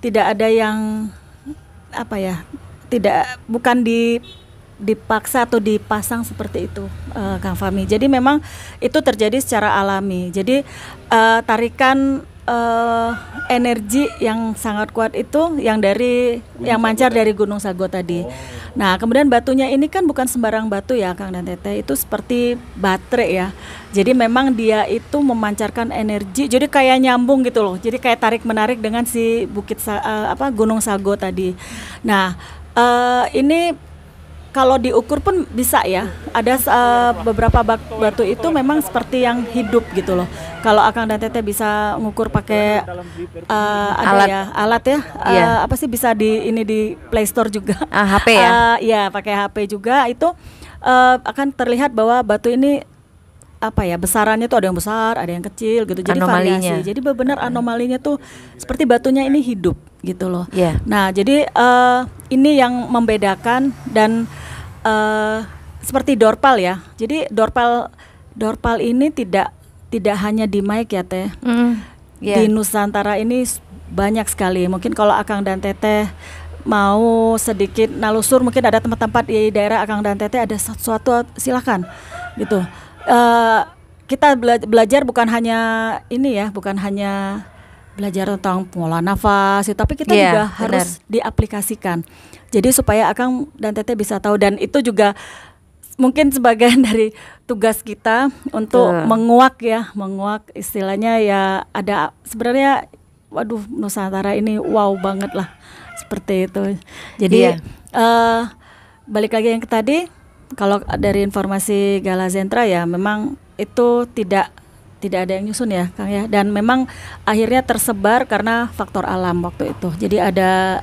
tidak ada yang bukan dipaksa atau dipasang seperti itu, Kang Fahmi. Jadi memang itu terjadi secara alami. Jadi tarikan energi yang sangat kuat itu yang mancar dari Gunung Sago tadi. Nah, kemudian batunya ini kan bukan sembarang batu ya, Kang dan Teteh. Itu seperti baterai ya. Jadi memang dia itu memancarkan energi. Jadi kayak nyambung gitu loh. Jadi kayak tarik menarik dengan si Gunung Sago tadi. Nah, ini kalau diukur pun bisa ya. Ada beberapa batu itu memang seperti yang hidup gitu loh. Kalau Akang dan Teteh bisa ngukur pakai alat ya. Apa sih bisa di Play Store juga. HP ya? Iya, pakai HP juga itu akan terlihat bahwa batu ini besarannya tuh ada yang besar, ada yang kecil gitu. Jadi variasi. Jadi benar anomalinya tuh seperti batunya ini hidup gitu loh. Nah, jadi ini yang membedakan dan seperti dorpal ya. Jadi dorpal ini tidak hanya di Maik ya Teh. Di Nusantara ini banyak sekali. Mungkin kalau Akang dan Teteh mau sedikit nalusur, mungkin ada tempat-tempat di daerah Akang dan Teteh ada sesuatu, silakan gitu. Kita belajar bukan hanya ini ya, bukan hanya belajar tentang pengolahan nafas, tapi kita juga harus diaplikasikan. Jadi supaya Akang dan Teteh bisa tahu, dan itu juga mungkin sebagian dari tugas kita untuk menguak istilahnya ya. Ada sebenarnya, waduh, Nusantara ini wow banget lah, seperti itu. Jadi balik lagi yang ke tadi, kalau dari informasi Gala Zentra ya memang itu tidak ada yang nyusun ya Kang ya, dan memang akhirnya tersebar karena faktor alam waktu itu. Jadi ada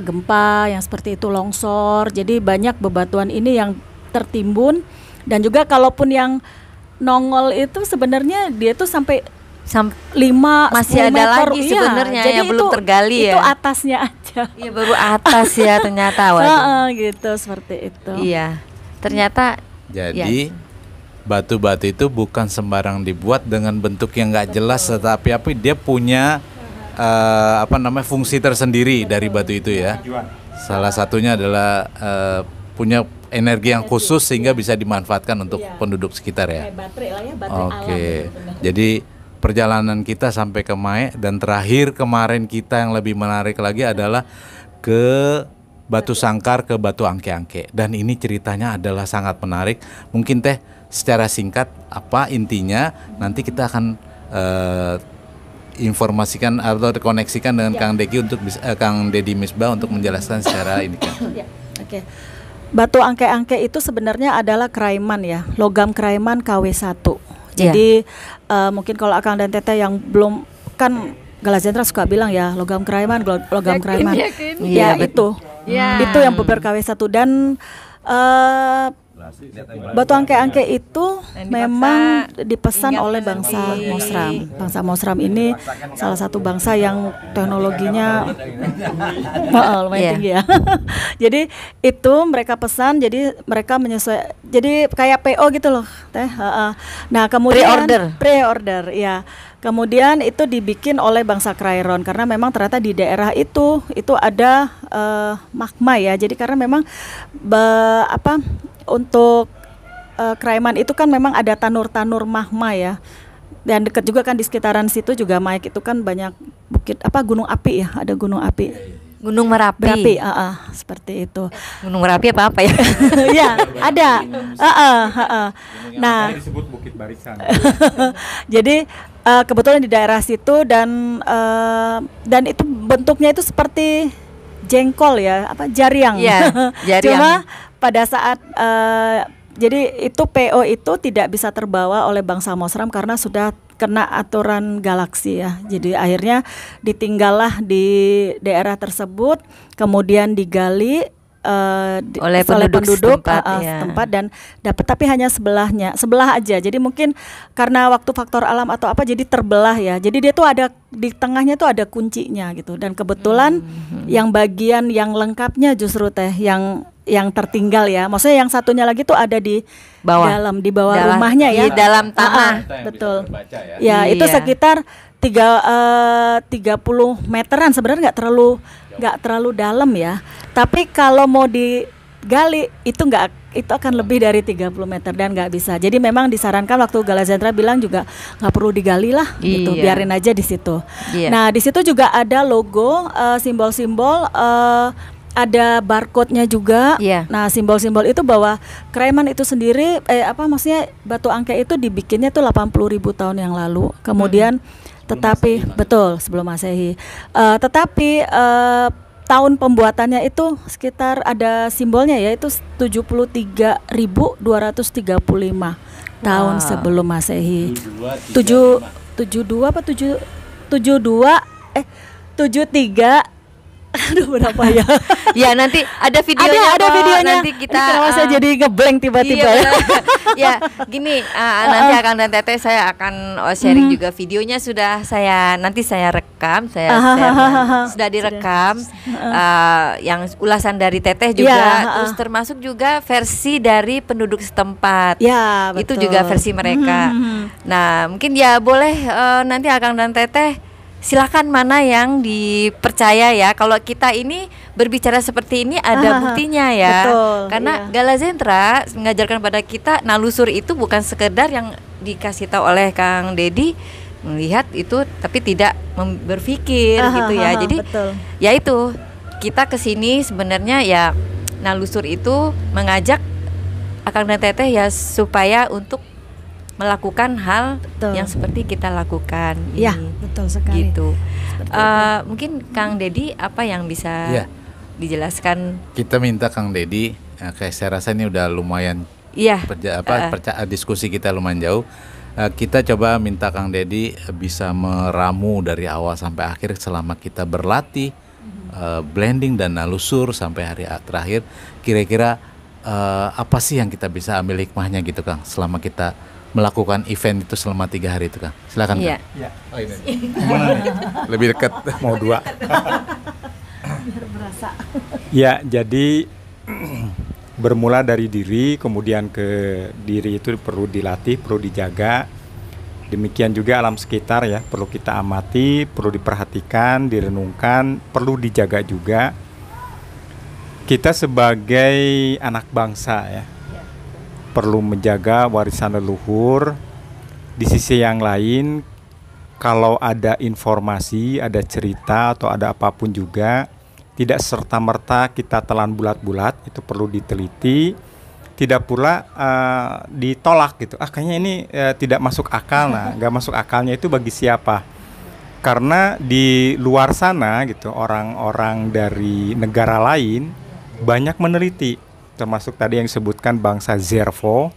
gempa yang seperti itu, longsor, jadi banyak bebatuan ini yang tertimbun, dan juga kalaupun yang nongol itu sebenarnya dia tuh sampai 5 masih ada meter, lagi sebenarnya yang belum tergali ya. Itu atasnya aja. Iya, baru atas ya ternyata. Gitu, seperti itu. Iya. Ternyata jadi batu-batu itu bukan sembarang dibuat dengan bentuk yang nggak jelas, tetapi dia punya fungsi tersendiri dari batu itu ya. Salah satunya adalah punya energi yang khusus sehingga bisa dimanfaatkan untuk penduduk sekitar ya. Baterai lah ya, baterai alam. Jadi perjalanan kita sampai ke Mae, dan terakhir kemarin kita yang lebih menarik lagi adalah ke Batu Sangkar, ke Batu Angke-Angke, dan ini ceritanya adalah sangat menarik. Mungkin Teh secara singkat apa intinya, nanti kita akan informasikan atau koneksikan dengan Kang Deki untuk Kang Dedi Misbah untuk menjelaskan secara ini kan. Oke. Batu Angke-Angke itu sebenarnya adalah kraiman ya, logam kraiman KW1. Jadi mungkin kalau Akang dan Teteh yang belum, kan Gala Zentra suka bilang ya logam kraiman. Ya itu. Itu yang beber KW1, dan Batu Angke-Angke itu memang dipesan oleh bangsa Mosram. Bangsa Mosram ini salah satu bangsa yang teknologinya lumayan tinggi ya. Jadi itu mereka pesan, jadi mereka menyesuaikan, jadi kayak PO gitu loh Teh. Nah kemudian pre-order ya. Kemudian itu dibikin oleh bangsa Krairon karena memang ternyata di daerah itu ada magma ya. Jadi karena memang untuk Kraiman itu kan memang ada tanur-tanur magma ya. Dan dekat juga kan di sekitaran situ juga Maik itu kan banyak bukit gunung api ya, ada gunung api. Gunung Merapi. Seperti itu. Gunung Merapi apa ya? Ya, ada. Nah, disebut Bukit Barisan. Jadi kebetulan di daerah situ, dan itu bentuknya itu seperti jengkol ya, jariang. Ya, jariang. Cuma pada saat jadi itu PO itu tidak bisa terbawa oleh bangsa Mosram karena sudah kena aturan galaksi ya. Jadi akhirnya ditinggallah di daerah tersebut, kemudian digali oleh penduduk setempat dan dapat, tapi hanya sebelah aja. Jadi mungkin karena waktu faktor alam atau apa jadi terbelah ya. Jadi dia tuh ada di tengahnya tuh ada kuncinya gitu, dan kebetulan yang bagian yang lengkapnya justru Teh yang tertinggal ya. Maksudnya yang satunya lagi tuh ada di dalam rumahnya ya. Di dalam tanah. Betul. Ya, itu sekitar 30 meteran, sebenarnya nggak terlalu dalam ya. Tapi kalau mau digali itu akan lebih dari 30 meter dan nggak bisa. Jadi memang disarankan waktu Gala Zentra bilang juga nggak perlu digali lah gitu, biarin aja di situ. Nah, di situ juga ada logo, simbol-simbol, ada barcode-nya juga. Nah, simbol-simbol itu bahwa Kraiman itu sendiri maksudnya Batu Angke itu dibikinnya tuh 80.000 tahun yang lalu. Kemudian betul sebelum Masehi. Tetapi tahun pembuatannya itu sekitar ada simbolnya yaitu 73.235 tahun sebelum Masehi. 73 aduh berapa ya? Ya nanti ada videonya. Ada videonya. Nanti kita saya jadi ngeblank tiba-tiba. Ya gini, nanti akan dan Teteh saya akan sharing juga videonya, sudah saya rekam, sudah direkam, yang ulasan dari Teteh juga, terus termasuk juga versi dari penduduk setempat. Ya, betul. Itu juga versi mereka. Nah mungkin ya boleh nanti akan dan Teteh silakan mana yang dipercaya ya. Kalau kita ini berbicara seperti ini ada buktinya ya. Betul, karena Gala Zentra mengajarkan pada kita nalusur itu bukan sekedar yang dikasih tahu oleh Kang Dedi, melihat itu tapi tidak berpikir gitu ya. Jadi betul. ya itu kita kesini sebenarnya ya nalusur itu mengajak Akang dan Teteh ya supaya untuk melakukan hal yang seperti kita lakukan. Iya, betul sekali. Gitu. Mungkin Kang Dedi apa yang bisa dijelaskan? Kita minta Kang Dedi, kayak saya rasa ini udah lumayan. Diskusi kita lumayan jauh. Kita coba minta Kang Dedi bisa meramu dari awal sampai akhir selama kita berlatih blending dan nalusur sampai hari terakhir. Kira-kira apa sih yang kita bisa ambil hikmahnya gitu Kang selama kita melakukan event itu selama 3 hari itu Kang? Silakan Kang. Iya. Oh ini. Gimana nih? Lebih dekat mau 2. Biar berasa. Ya, jadi bermula dari diri, kemudian ke diri itu perlu dilatih, perlu dijaga. Demikian juga alam sekitar ya, perlu kita amati, perlu diperhatikan, direnungkan, perlu dijaga juga. Kita sebagai anak bangsa ya, perlu menjaga warisan leluhur. Di sisi yang lain, kalau ada informasi, ada cerita atau ada apapun juga, tidak serta-merta kita telan bulat-bulat, itu perlu diteliti. Tidak pula ditolak gitu. Kayaknya ini tidak masuk akal. Nah, nggak masuk akalnya itu bagi siapa? Karena di luar sana gitu, orang-orang dari negara lain banyak meneliti, termasuk tadi yang disebutkan bangsa Zervo.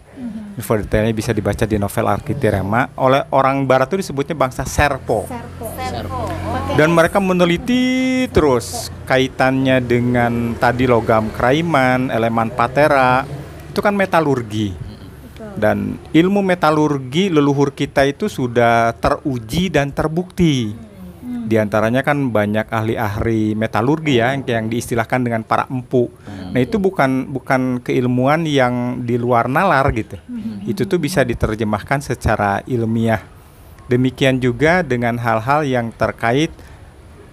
Info detailnya bisa dibaca di novel Arkitirema. Oleh orang barat itu disebutnya bangsa Serpo. Dan mereka meneliti terus kaitannya dengan tadi logam kraiman, elemen patera, itu kan metalurgi. Dan ilmu metalurgi leluhur kita itu sudah teruji dan terbukti. Di antaranya kan banyak ahli-ahli metalurgi ya yang diistilahkan dengan para empu. Nah, itu bukan keilmuan yang di luar nalar gitu. Itu tuh bisa diterjemahkan secara ilmiah. Demikian juga dengan hal-hal yang terkait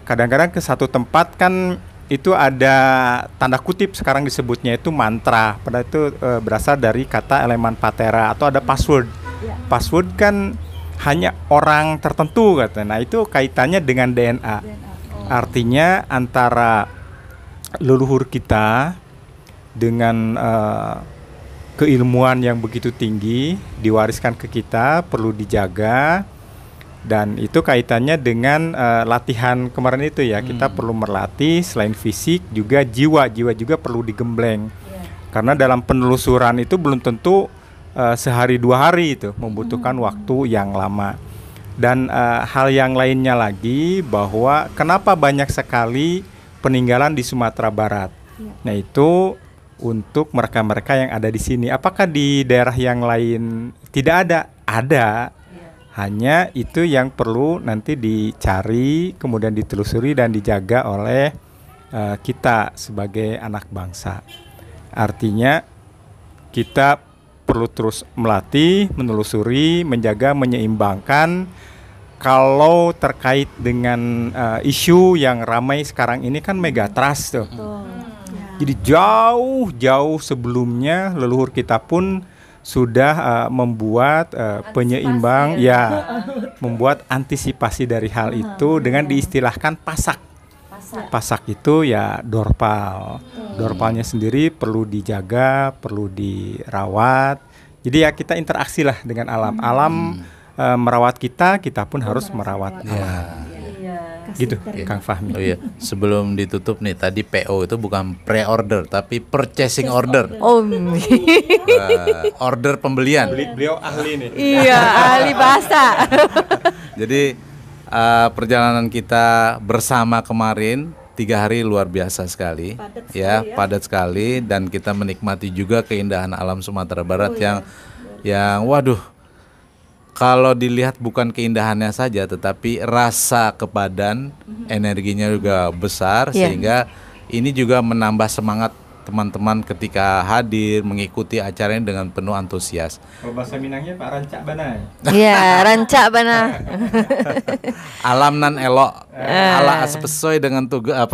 kadang-kadang ke satu tempat kan itu ada tanda kutip sekarang disebutnya itu mantra. Padahal itu berasal dari kata elemen patera atau ada password. Password kan hanya orang tertentu katanya. Nah, itu kaitannya dengan DNA. Artinya antara leluhur kita dengan keilmuan yang begitu tinggi diwariskan ke kita perlu dijaga. Dan itu kaitannya dengan latihan kemarin itu ya. Kita perlu melatih selain fisik juga jiwa juga perlu digembleng. Karena dalam penelusuran itu belum tentu sehari 2 hari itu membutuhkan waktu yang lama. Dan hal yang lainnya lagi bahwa kenapa banyak sekali peninggalan di Sumatera Barat. Nah, itu untuk mereka-mereka yang ada di sini. Apakah di daerah yang lain tidak ada? Ada. Hanya itu yang perlu nanti dicari, kemudian ditelusuri dan dijaga oleh kita sebagai anak bangsa. Artinya kita perlu terus melatih, menelusuri, menjaga, menyeimbangkan. Kalau terkait dengan isu yang ramai sekarang ini kan megatrust tuh. Jadi jauh sebelumnya leluhur kita pun sudah membuat penyeimbang ya, membuat antisipasi dari hal itu dengan diistilahkan pasak. Pasak itu ya dorpal. Dorpalnya sendiri perlu dijaga, perlu dirawat. Jadi ya kita interaksi lah dengan alam. Alam merawat kita pun harus merawat alam. Gitu, Kang Fahmi. Oh iya, sebelum ditutup nih, tadi PO itu bukan pre-order tapi purchasing order. Order pembelian. Beliau ahli nih. Iya, ahli bahasa. Jadi perjalanan kita bersama kemarin 3 hari luar biasa sekali, padat sekali, dan kita menikmati juga keindahan alam Sumatera Barat yang waduh, kalau dilihat bukan keindahannya saja, tetapi rasa kepadan, energinya juga besar, sehingga ini juga menambah semangat teman-teman ketika hadir mengikuti acaranya dengan penuh antusias. Kalau bahasa Minangnya Pak Rancak Banai. Iya, rancak bana. Alam nan elok. Ala sesuai dengan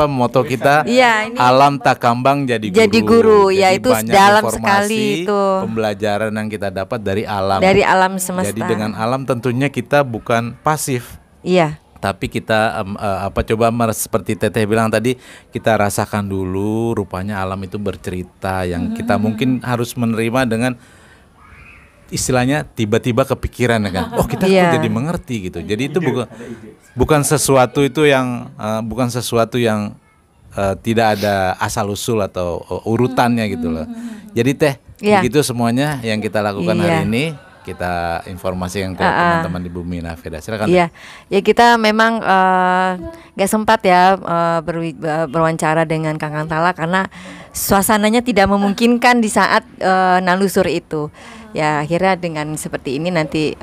moto kita. Iya, ini alam tak kambang jadi guru. Jadi guru, ya itu banyak dalam informasi, sekali itu. Pembelajaran yang kita dapat dari alam. Dari alam semesta. Jadi dengan alam tentunya kita bukan pasif. Iya. Tapi kita seperti Teteh bilang tadi, kita rasakan dulu rupanya alam itu bercerita yang kita mungkin harus menerima dengan istilahnya tiba-tiba kepikiran kan. Oh, kita kok jadi mengerti gitu. Jadi itu bukan sesuatu yang tidak ada asal usul atau urutannya gitu loh. Jadi Teh, begitu semuanya yang kita lakukan hari ini. Kita informasikan ke teman-teman di Bumi Nafeda. Silakan. Iya, ya kita memang gak sempat ya berwawancara dengan Kang Tala karena suasananya tidak memungkinkan di saat nalusur itu. Ya akhirnya dengan seperti ini nanti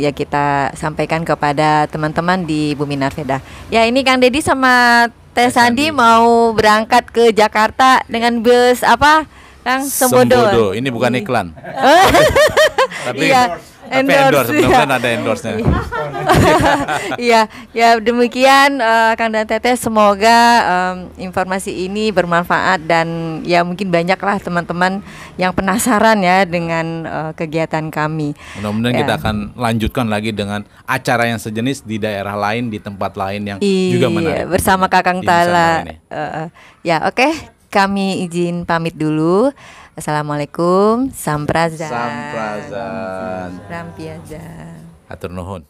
ya kita sampaikan kepada teman-teman di Bumi Nafeda. Ya ini Kang Dedi sama Teh Sandi mau berangkat ke Jakarta dengan bus apa? Kang Sembodo. Ini bukan iklan. Tapi iya, endorse, mudah-mudahan ada endorse-nya. Iya, ya demikian Kang dan Teteh, semoga informasi ini bermanfaat dan ya mungkin banyaklah teman-teman yang penasaran ya dengan kegiatan kami. Mudah-mudahan kita akan lanjutkan lagi dengan acara yang sejenis di daerah lain, di tempat lain yang juga menarik. Bersama Kakang Tala. Ya, oke. Kami izin pamit dulu. Assalamualaikum. Samprazan. Samprazan. Rampiazan. Atur nuhun.